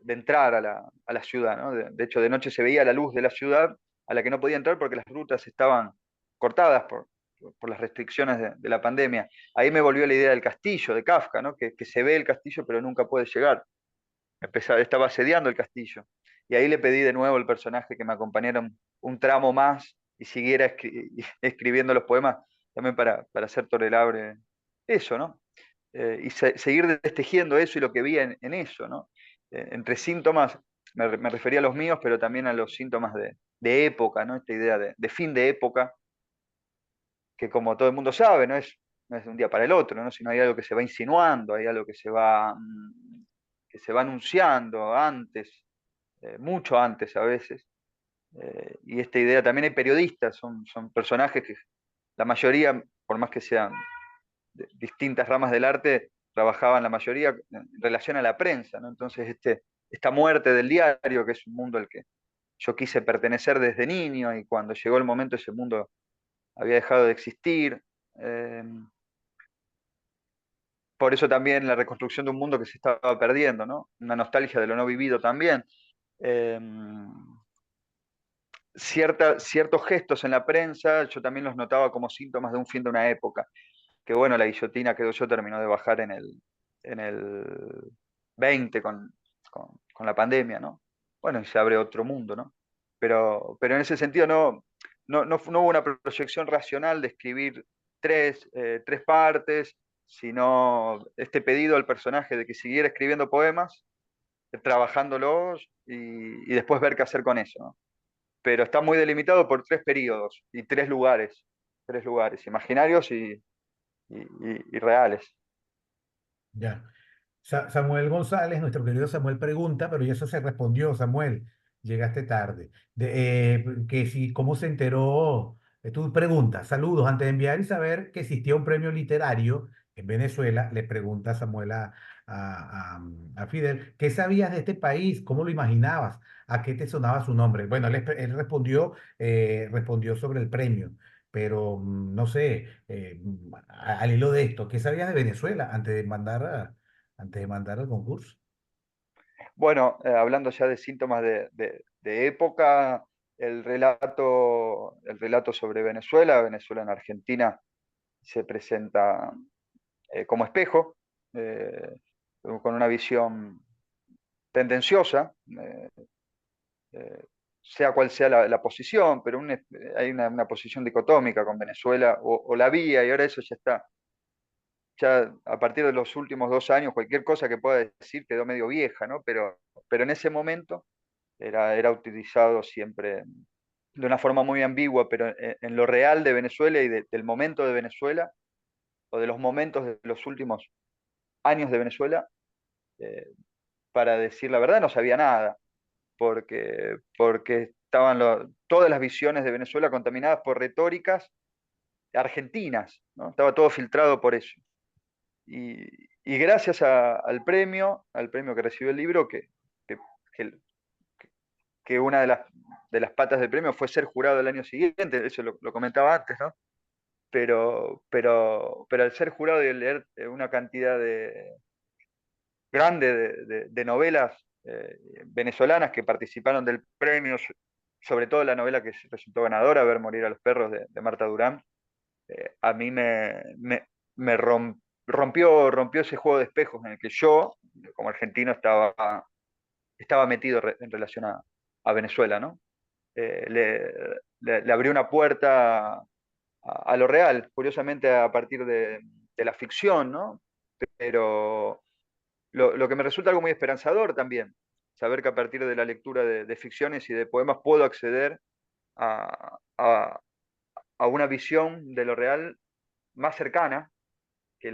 entrar a la ciudad, ¿no? De hecho, de noche se veía la luz de la ciudad a la que no podía entrar porque las rutas estaban cortadas por las restricciones de la pandemia. Ahí me volvió la idea del castillo de Kafka, ¿no? Que se ve el castillo pero nunca puede llegar. Estaba asediando el castillo. Y ahí le pedí de nuevo al personaje que me acompañara un tramo más y siguiera escribiendo los poemas, también para hacer tolerable eso, ¿no? y seguir destejiendo eso y lo que vi en eso, ¿no? Entre síntomas, me refería a los míos, pero también a los síntomas de época, ¿no? Esta idea de fin de época, que como todo el mundo sabe, no es de un día para el otro, ¿no? Sino hay algo que se va insinuando, hay algo que se va anunciando antes, mucho antes a veces. Y esta idea, también hay periodistas, son personajes que la mayoría, por más que sean de distintas ramas del arte, trabajaban la mayoría en relación a la prensa, ¿no? Entonces, esta muerte del diario, que es un mundo al que yo quise pertenecer desde niño, y cuando llegó el momento ese mundo había dejado de existir. Eh, por eso también la reconstrucción de un mundo que se estaba perdiendo, ¿no? Una nostalgia de lo no vivido también. Eh, ciertos gestos en la prensa yo también los notaba como síntomas de un fin de una época. Que bueno, la guillotina, creo yo, terminó de bajar en el 20 con la pandemia, ¿no? Bueno, y se abre otro mundo, ¿no? Pero en ese sentido no hubo una proyección racional de escribir tres partes, sino este pedido al personaje de que siguiera escribiendo poemas, trabajándolos y después ver qué hacer con eso, ¿no? Pero está muy delimitado por tres periodos y tres lugares imaginarios y reales. Ya. Samuel González, nuestro querido Samuel pregunta, pero ya eso se respondió, Samuel, llegaste tarde. Que si, ¿cómo se enteró? Tu pregunta, saludos, antes de enviar y saber que existía un premio literario en Venezuela, le pregunta Samuel a Fidel, ¿qué sabías de este país? ¿Cómo lo imaginabas? ¿A qué te sonaba su nombre? Bueno, él respondió sobre el premio, pero no sé, al hilo de esto, ¿qué sabías de Venezuela antes de mandar al concurso? Bueno, hablando ya de síntomas de época, el relato sobre Venezuela, Venezuela en Argentina se presenta como espejo, eh, con una visión tendenciosa, eh, sea cual sea la posición, pero hay una posición dicotómica con Venezuela, o la había, y ahora eso ya está. Ya a partir de los últimos 2 años, cualquier cosa que pueda decir quedó medio vieja, ¿no? Pero en ese momento era utilizado siempre de una forma muy ambigua, pero en lo real de Venezuela y del momento de Venezuela, o de los momentos de los últimos años de Venezuela, eh, para decir la verdad, no sabía nada, porque estaban todas las visiones de Venezuela contaminadas por retóricas argentinas, ¿no? Estaba todo filtrado por eso. Y, y gracias al premio que recibió el libro, que, que- que una de las patas del premio fue ser jurado el año siguiente, eso lo comentaba antes, ¿no? Pero al ser jurado y leer una cantidad grande de novelas venezolanas que participaron del premio, sobre todo la novela que resultó ganadora, Ver morir a los perros de Marta Durán, a mí rompió ese juego de espejos en el que yo, como argentino, estaba metido en relación a Venezuela, ¿no? Le abrió una puerta a lo real, curiosamente a partir de la ficción, ¿no? Pero lo que me resulta algo muy esperanzador también, saber que a partir de la lectura de ficciones y de poemas puedo acceder a, a- a una visión de lo real más cercana que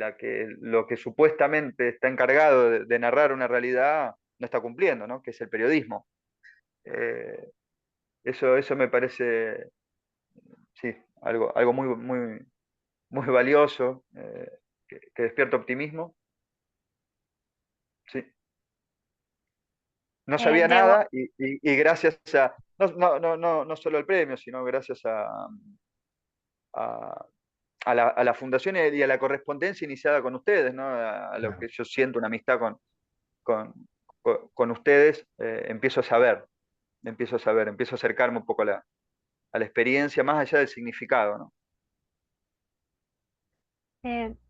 lo que supuestamente está encargado de narrar una realidad no está cumpliendo, ¿no? Que es el periodismo. Eh, eso me parece, sí, algo muy valioso, que despierta optimismo. Sí. No sabía Debo, nada y gracias no solo al premio, sino gracias a, a la fundación y a la correspondencia iniciada con ustedes, ¿no? A lo Claro. que yo siento, una amistad con, con ustedes, empiezo a acercarme un poco a la experiencia, más allá del significado, ¿no?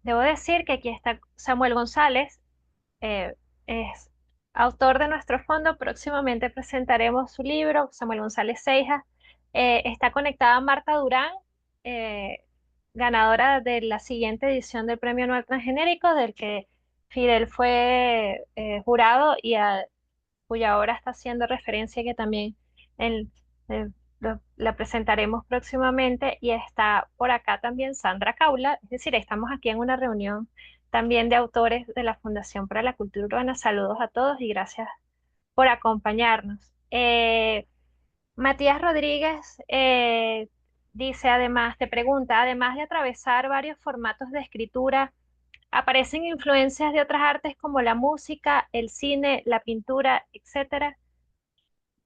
debo decir que aquí está Samuel González, eh, es autor de nuestro fondo. Próximamente presentaremos su libro, Samuel González Seijas. Está conectada Marta Durán. eh, ganadora de la siguiente edición del Premio Anual Transgenérico, del que Fidel fue jurado y cuya obra está haciendo referencia, que también en- eh, la presentaremos próximamente. Y está por acá también Sandra Caula, es decir, estamos aquí en una reunión también de autores de la Fundación para la Cultura Urbana. Saludos a todos y gracias por acompañarnos. Matías Rodríguez dice además, te pregunta, además de atravesar varios formatos de escritura, ¿aparecen influencias de otras artes como la música, el cine, la pintura, etcétera?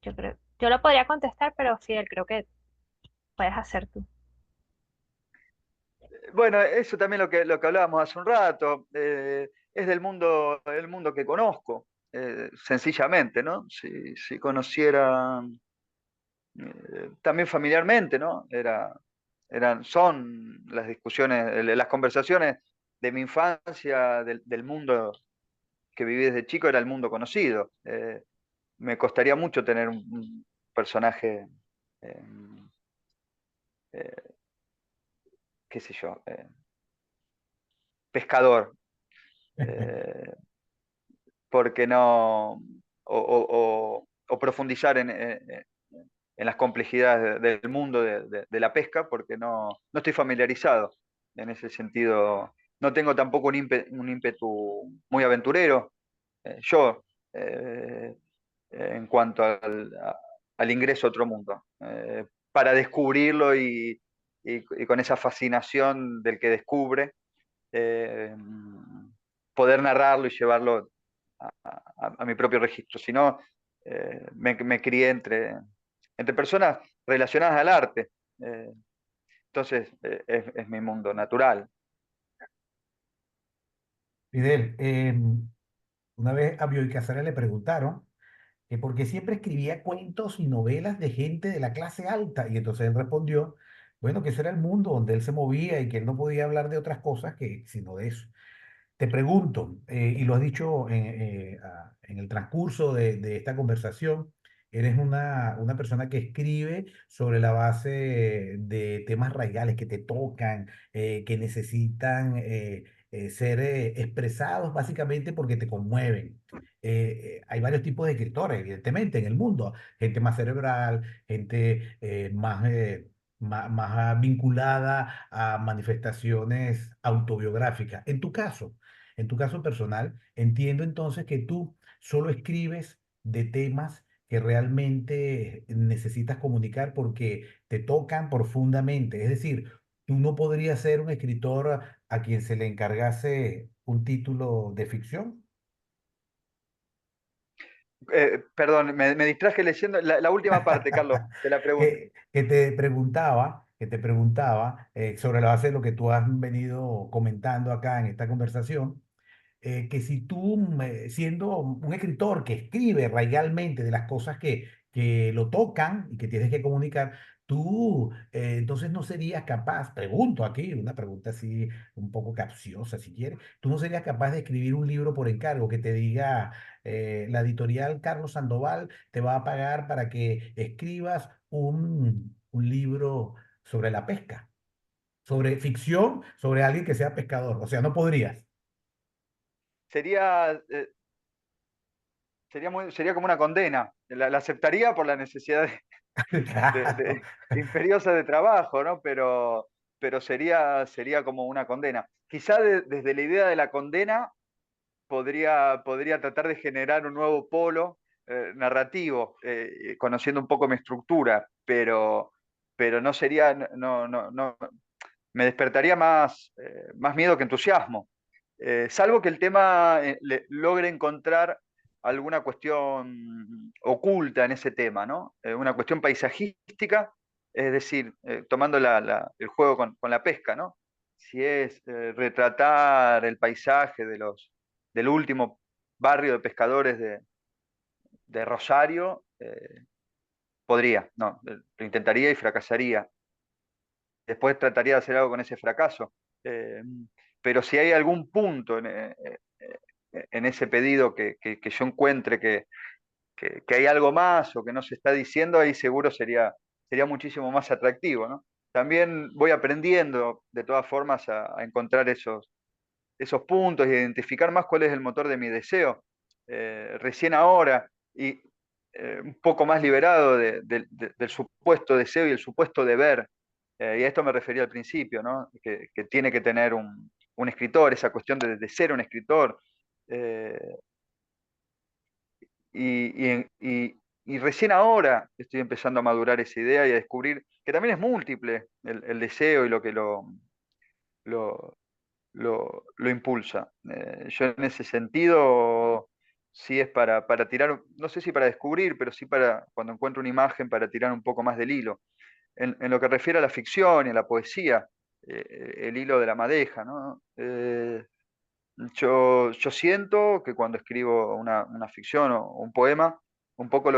Yo lo podría contestar, pero Fidel, creo que puedes hacer tú. Bueno, eso también lo que hablábamos hace un rato, es del mundo, el mundo que conozco, sencillamente, ¿no? Si conociera también familiarmente, ¿no? Son las discusiones, las conversaciones de mi infancia, del mundo que viví desde chico, era el mundo conocido. Me costaría mucho tener un personaje, eh, eh, qué sé yo, pescador, eh, porque no, o profundizar en las complejidades del mundo de la pesca, porque no estoy familiarizado en ese sentido. No tengo tampoco un ímpetu muy aventurero, yo, en cuanto al ingreso a otro mundo, para descubrirlo y con esa fascinación del que descubre, eh, poder narrarlo y llevarlo a mi propio registro. Si no, me crié entre personas relacionadas al arte. Eh, entonces, es mi mundo natural. Fidel, una vez a Bioy Casares le preguntaron que por qué siempre escribía cuentos y novelas de gente de la clase alta. Y entonces él respondió, bueno, que ese era el mundo donde él se movía y que él no podía hablar de otras cosas que sino de eso. Te pregunto, y lo has dicho en el transcurso de esta conversación, eres una persona que escribe sobre la base de temas raciales que te tocan, que necesitan ser expresados básicamente porque te conmueven. Hay varios tipos de escritores, evidentemente, en el mundo. Gente más cerebral, gente más vinculada a manifestaciones autobiográficas. En tu caso personal, entiendo entonces que tú solo escribes de temas que realmente necesitas comunicar porque te tocan profundamente. Es decir, tú no podrías ser un escritor a quien se le encargase un título de ficción. Perdón, me distraje leyendo la última parte, Carlos, de la pregunta. Que te preguntaba sobre la base de lo que tú has venido comentando acá en esta conversación, que si tú, siendo un escritor que escribe realmente de las cosas que lo tocan y que tienes que comunicar, tú entonces no serías capaz, pregunto aquí, una pregunta así un poco capciosa si quieres, tú no serías capaz de escribir un libro por encargo que te diga, la editorial Carlos Sandoval te va a pagar para que escribas un libro sobre la pesca, sobre ficción, sobre alguien que sea pescador, o sea, no podrías. Sería, sería como una condena. La aceptaría por la necesidad Claro. imperiosa de trabajo, ¿no? Pero sería como una condena. Quizá desde la idea de la condena podría tratar de generar un nuevo polo narrativo, conociendo un poco mi estructura, pero no sería, no, me despertaría más miedo que entusiasmo. Salvo que el tema logre encontrar alguna cuestión oculta en ese tema, ¿no? Una cuestión paisajística, es decir, tomando el juego con la pesca, ¿no? Si es retratar el paisaje del último barrio de pescadores de Rosario, podría, no, lo intentaría y fracasaría. Después trataría de hacer algo con ese fracaso. Eh, pero si hay algún punto en ese pedido que yo encuentre que hay algo más o que no se está diciendo, ahí seguro sería muchísimo más atractivo, ¿no? también voy aprendiendo de todas formas a encontrar esos puntos y identificar más cuál es el motor de mi deseo. Recién ahora y un poco más liberado del supuesto deseo y el supuesto deber. Y a esto me refería al principio, ¿no? Que tiene que tener un escritor, esa cuestión de ser un escritor. Eh, y recién ahora estoy empezando a madurar esa idea y a descubrir que también es múltiple el deseo y lo que lo, lo impulsa. Yo en ese sentido, sí es para tirar, no sé si para descubrir, pero sí para, cuando encuentro una imagen, para tirar un poco más del hilo. En lo que refiere a la ficción y a la poesía, el hilo de la madeja, ¿no? Yo siento que cuando escribo una ficción o un poema, un poco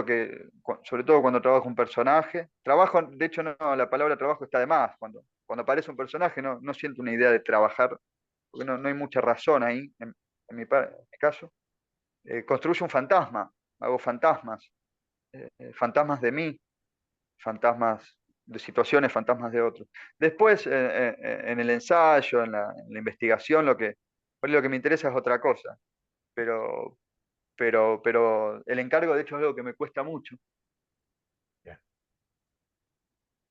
sobre todo cuando trabajo un personaje, trabajo, de hecho no, la palabra trabajo está de más, cuando aparece un personaje no siento una idea de trabajar, porque no hay mucha razón ahí, en mi caso. Construyo un fantasma, hago fantasmas, fantasmas de mí, fantasmas de situaciones, fantasmas de otros. Después, en el ensayo, en la investigación, por ahí lo que me interesa es otra cosa, pero, pero el encargo, de hecho, es algo que me cuesta mucho. Ya.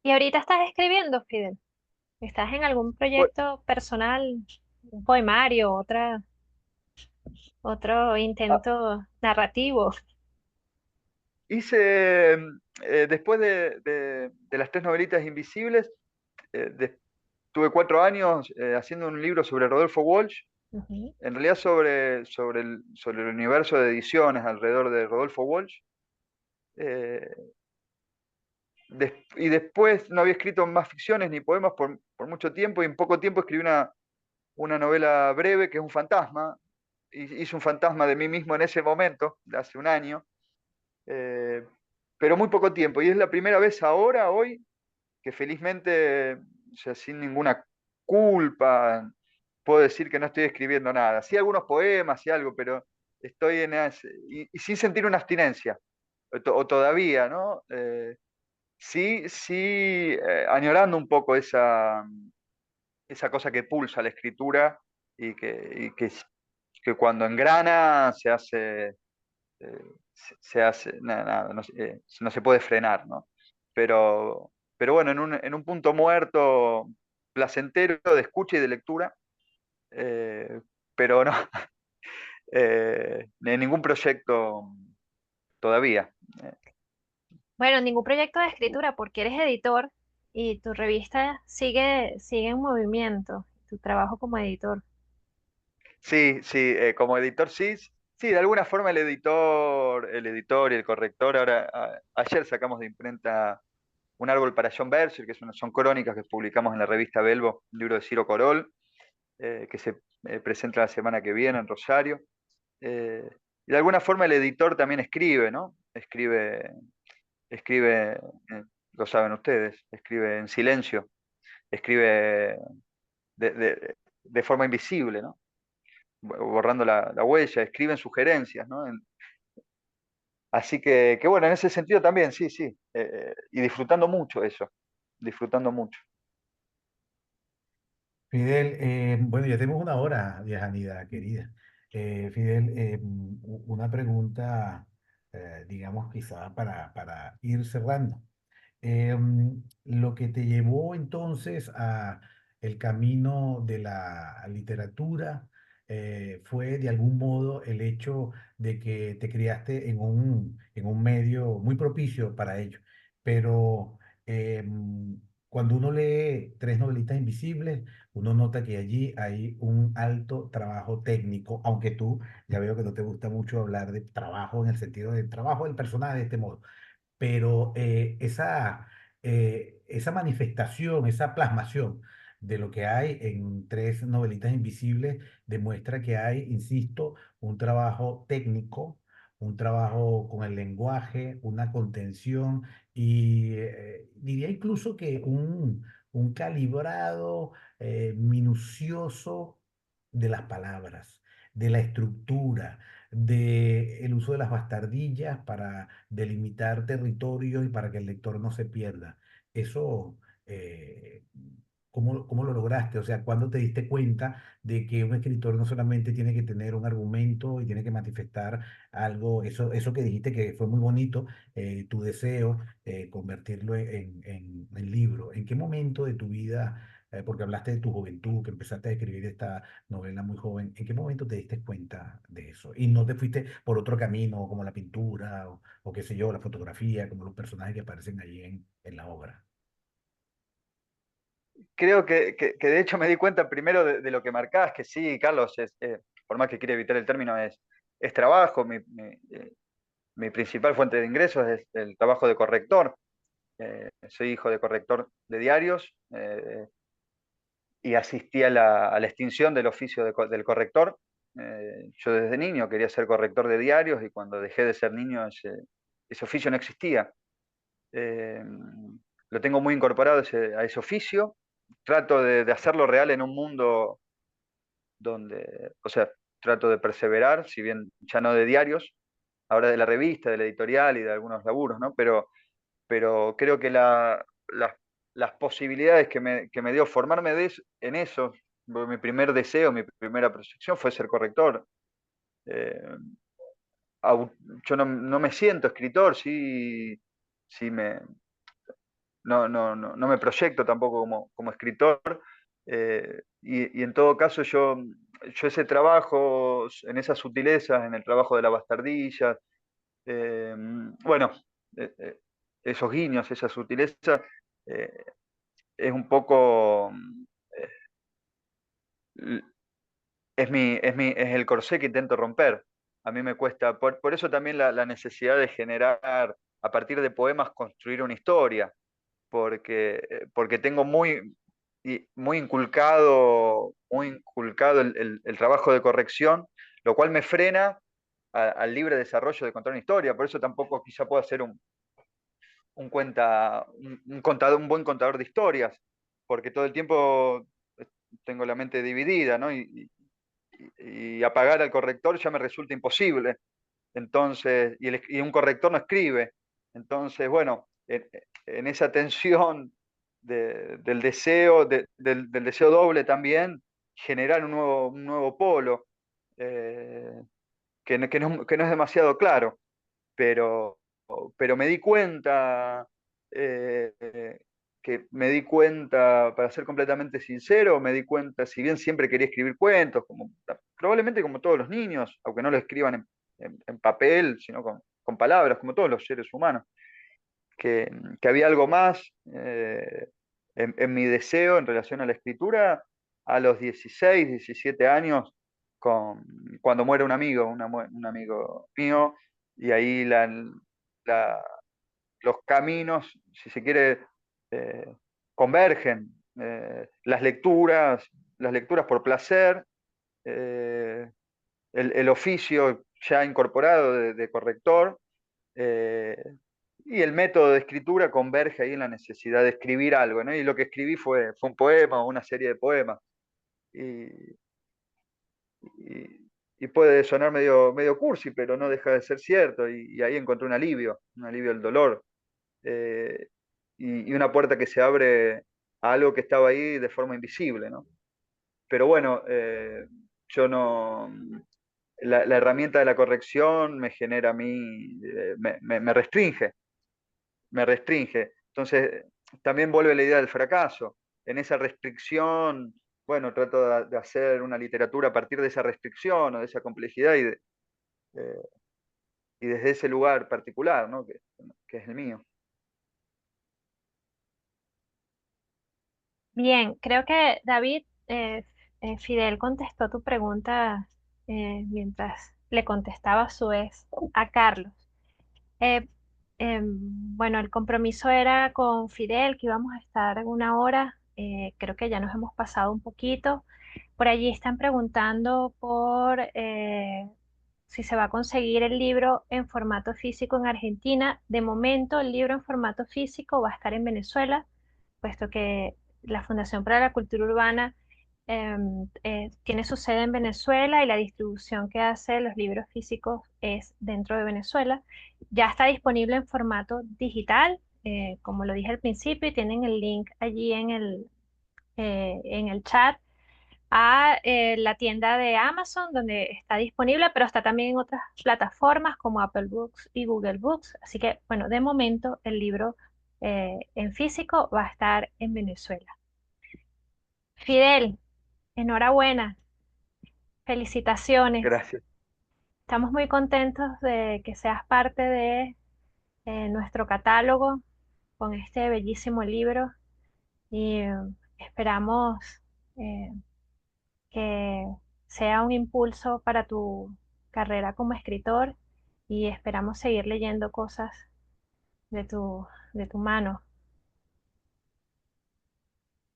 ¿Y ahorita estás escribiendo, Fidel? ¿Estás en algún Pues, proyecto personal, un poemario, otro ah, intento narrativo? hice, después de las tres novelitas invisibles, tuve 4 años haciendo un libro sobre Rodolfo Walsh, Ujú. en realidad sobre el universo de ediciones alrededor de Rodolfo Walsh. Eh, y después no había escrito más ficciones ni poemas por mucho tiempo, y en poco tiempo escribí una novela breve que es un fantasma. Hice un fantasma de mí mismo en ese momento, de hace un año, eh, pero muy poco tiempo. Y es la primera vez ahora, hoy, que felizmente, o sea, sin ninguna culpa, puedo decir que no estoy escribiendo nada. Sí, algunos poemas y algo, pero estoy y sin sentir una abstinencia, o todavía, ¿no? Sí, sí, añorando un poco esa cosa que pulsa la escritura y que cuando engrana se hace, nada, no se puede frenar, ¿no? Pero bueno, en un punto muerto, placentero de escucha y de lectura, eh, pero no, en ningún proyecto todavía. Eh, Bueno, ningún proyecto de escritura porque eres editor y tu revista sigue en movimiento, tu trabajo como editor. Sí, sí, como editor sí, sí, de alguna forma el editor y el corrector, ahora, ayer sacamos de imprenta Un árbol para John Berger, que son crónicas que publicamos en la revista Belbo, un libro de Ciro Corol, que se presenta la semana que viene en Rosario. Eh, y de alguna forma el editor también escribe, ¿no? Escribe, lo saben ustedes, escribe en silencio, escribe de forma invisible, ¿no? Borrando la huella, escriben sugerencias, ¿no? Así que bueno, en ese sentido también, sí, sí. Y disfrutando mucho eso, disfrutando mucho. Fidel, bueno, ya tenemos una hora, Dianida, querida. Fidel, una pregunta, digamos, quizá para ir cerrando. Lo que te llevó entonces a el camino de la literatura fue de algún modo el hecho de que te criaste en un medio muy propicio para ello. Pero cuando uno lee Tres novelitas invisibles, uno nota que allí hay un alto trabajo técnico, aunque tú ya veo que no te gusta mucho hablar de trabajo en el sentido de trabajo del personaje de este modo, pero esa manifestación, esa plasmación de lo que hay en Tres novelitas invisibles demuestra que hay, insisto, un trabajo técnico, un trabajo con el lenguaje, una contención y diría incluso que un calibrado minucioso de las palabras, de la estructura, del uso de las bastardillas para delimitar territorios y para que el lector no se pierda. Eso eh, cómo lo lograste? O sea, ¿cuándo te diste cuenta de que un escritor no solamente tiene que tener un argumento y tiene que manifestar algo, eso que dijiste que fue muy bonito, tu deseo, convertirlo en libro? ¿En qué momento de tu vida, porque hablaste de tu juventud, que empezaste a escribir esta novela muy joven, en qué momento te diste cuenta de eso? Y no te fuiste por otro camino, como la pintura o qué sé yo, la fotografía, como los personajes que aparecen allí en la obra. Creo que de hecho me di cuenta primero de lo que marcás, que sí, Carlos, por más que quiera evitar el término, es trabajo. Mi principal fuente de ingresos es el trabajo de corrector. Soy hijo de corrector de diarios y asistí a la extinción del oficio del corrector. Yo desde niño quería ser corrector de diarios y cuando dejé de ser niño ese oficio no existía. Eh, lo tengo muy incorporado a ese oficio. Trato de hacerlo real en un mundo donde, o sea, trato de perseverar, si bien ya no de diarios, ahora de la revista, de la editorial y de algunos laburos, ¿no? Pero creo que las posibilidades que me dio formarme en eso, mi primer deseo, mi primera proyección fue ser corrector. Eh, yo no me siento escritor, sí, sí no me proyecto tampoco como escritor. Y en todo caso yo ese trabajo, en esas sutilezas, en el trabajo de la bastardilla, bueno, eh, eh, esos guiños, esa sutileza, eh, es un poco, eh, es el corsé que intento romper. A mí me cuesta, por eso también la necesidad de generar, a partir de poemas, construir una historia, porque tengo muy inculcado el trabajo de corrección, lo cual me frena al libre desarrollo de contar una historia. Por eso tampoco quizá pueda ser un buen contador de historias, porque todo el tiempo tengo la mente dividida, ¿no? Y apagar al corrector ya me resulta imposible. Entonces, y un corrector no escribe. Entonces, bueno, en esa tensión del deseo, del deseo doble también, generar un nuevo polo, eh, que no es demasiado claro, pero, pero me di cuenta, eh, me di cuenta, para ser completamente sincero, me di cuenta, si bien siempre quería escribir cuentos, probablemente como todos los niños, aunque no lo escriban en papel, sino con palabras, como todos los seres humanos, que había algo más en mi deseo en relación a la escritura a los 16 17 años, cuando muere un amigo, un amigo mío, y ahí la- los caminos, si se quiere, eh, convergen. Las lecturas por placer, eh, el oficio ya incorporado de corrector, eh, y el método de escritura converge ahí en la necesidad de escribir algo, ¿no? Y lo que escribí fue un poema o una serie de poemas. Y, y- y puede sonar medio cursi, pero no deja de ser cierto. Y ahí encontré un alivio del dolor. eh, y una puerta que se abre a algo que estaba ahí de forma invisible, ¿no? Pero bueno, yo no. La herramienta de la corrección me genera a mí, me restringe, me restringe. Entonces, también vuelve la idea del fracaso. En esa restricción, bueno, trato de hacer una literatura a partir de esa restricción o de esa complejidad eh, y desde ese lugar particular, ¿no? Que es el mío. Bien, creo que David, Fidel contestó tu pregunta mientras le contestaba a su vez a Carlos. Eh, bueno, el compromiso era con Fidel, que íbamos a estar una hora. Creo que ya nos hemos pasado un poquito. Por allí están preguntando por si se va a conseguir el libro en formato físico en Argentina. De momento, el libro en formato físico va a estar en Venezuela, puesto que la Fundación para la Cultura Urbana tiene su sede en Venezuela y la distribución que hace los libros físicos es dentro de Venezuela. Ya está disponible en formato digital, como lo dije al principio, y tienen el link allí en el chat, a la tienda de Amazon, donde está disponible, pero está también en otras plataformas como Apple Books y Google Books. Así que, bueno, de momento el libro en físico va a estar en Venezuela. Fidel, enhorabuena, felicitaciones. Gracias. Estamos muy contentos de que seas parte de nuestro catálogo con este bellísimo libro y esperamos eh, que sea un impulso para tu carrera como escritor y esperamos seguir leyendo cosas de de tu mano.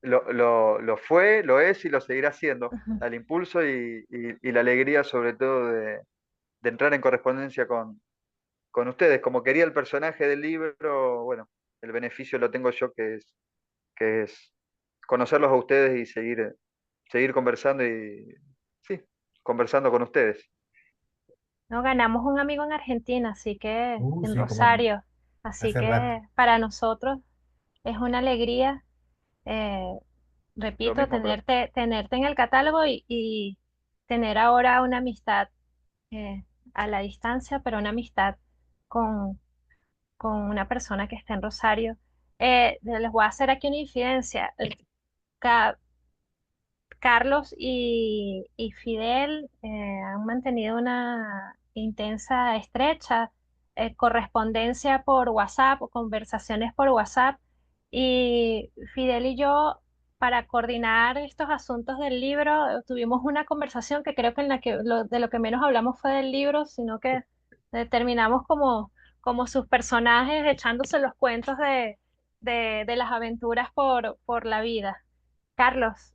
Lo fue, lo es y lo seguirá siendo. Ujú. Al impulso y la alegría sobre todo de entrar en correspondencia con ustedes. Como quería el personaje del libro, bueno, el beneficio lo tengo yo, que es conocerlos a ustedes y seguir conversando y, sí, conversando con ustedes. No, ganamos un amigo en Argentina, así que en Sí, cómo no. Rosario, así Hace rato. que para nosotros es una alegría, eh, Lo repito, mismo para tenerte en el catálogo y tener ahora una amistad eh, a la distancia, pero una amistad con, con una persona que está en Rosario. Les voy a hacer aquí una infidencia. Ca- Carlos y Fidel han mantenido una intensa, estrecha correspondencia por WhatsApp o conversaciones por WhatsApp. Y Fidel y yo, para coordinar estos asuntos del libro, tuvimos una conversación que creo que en la que de lo que menos hablamos fue del libro, sino que terminamos como sus personajes echándose los cuentos de las aventuras por la vida. Carlos.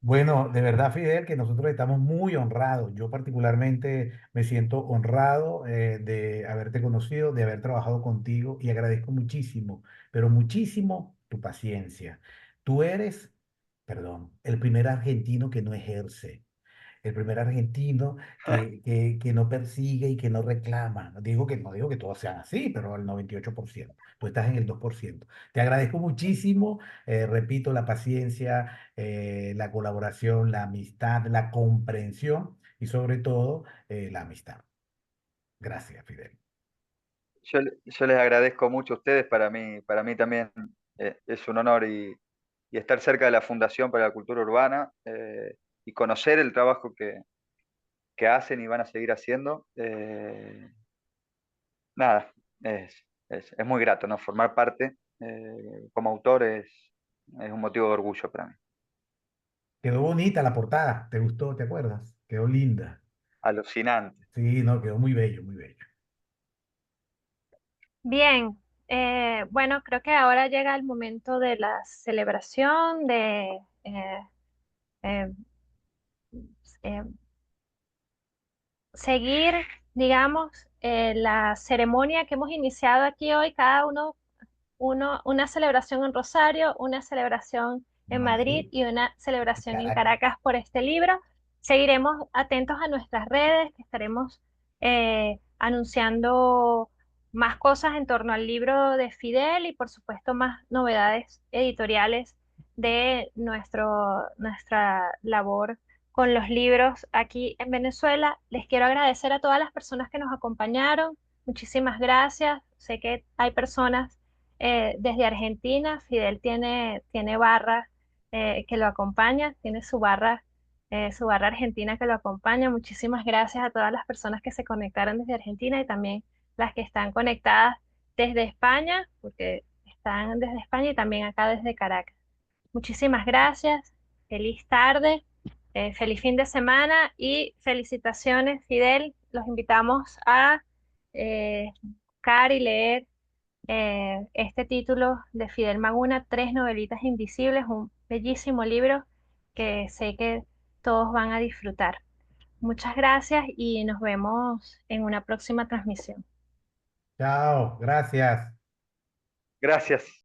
Bueno, de verdad, Fidel, que nosotros estamos muy honrados. Yo particularmente me siento honrado de haberte conocido, de haber trabajado contigo y agradezco muchísimo, pero muchísimo tu paciencia. Tú eres, perdón, el primer argentino que no ejerce. El primer argentino que no persigue y que no reclama. No digo que todos sean así, pero el 98%. Tú estás en el 2%. Te agradezco muchísimo, repito, la paciencia, la colaboración, la amistad, la comprensión y sobre todo la amistad. Gracias, Fidel. yo les agradezco mucho a ustedes, para mí también es un honor y estar cerca de la Fundación para la Cultura Urbana y conocer el trabajo que hacen y van a seguir haciendo. Nada, es muy grato, ¿no? Formar parte como autor es un motivo de orgullo para mí. Quedó bonita la portada. ¿Te gustó? ¿Te acuerdas? Quedó linda. Alucinante. Sí, no, quedó muy bello, muy bello. Bien, bueno, creo que ahora llega el momento de la celebración, de eh, eh, seguir, digamos, la ceremonia que hemos iniciado aquí hoy, cada una celebración en Rosario, una celebración en Madrid Madrid y una y celebración en Caracas. Caracas por este libro. Seguiremos atentos a nuestras redes, que estaremos anunciando más cosas en torno al libro de Fidel y por supuesto más novedades editoriales de nuestra labor con los libros aquí en Venezuela. Les quiero agradecer a todas las personas que nos acompañaron. Muchísimas gracias. Sé que hay personas desde Argentina. Fidel tiene barra que lo acompaña, tiene su barra argentina que lo acompaña. Muchísimas gracias a todas las personas que se conectaron desde Argentina y también las que están conectadas desde España, porque están desde España y también acá desde Caracas. Muchísimas gracias. Feliz tarde, feliz fin de semana y felicitaciones, Fidel. Los invitamos a buscar y leer este título de Fidel Maguna, Tres novelitas invisibles, un bellísimo libro que sé que todos van a disfrutar. Muchas gracias y nos vemos en una próxima transmisión. Chao, gracias. Gracias.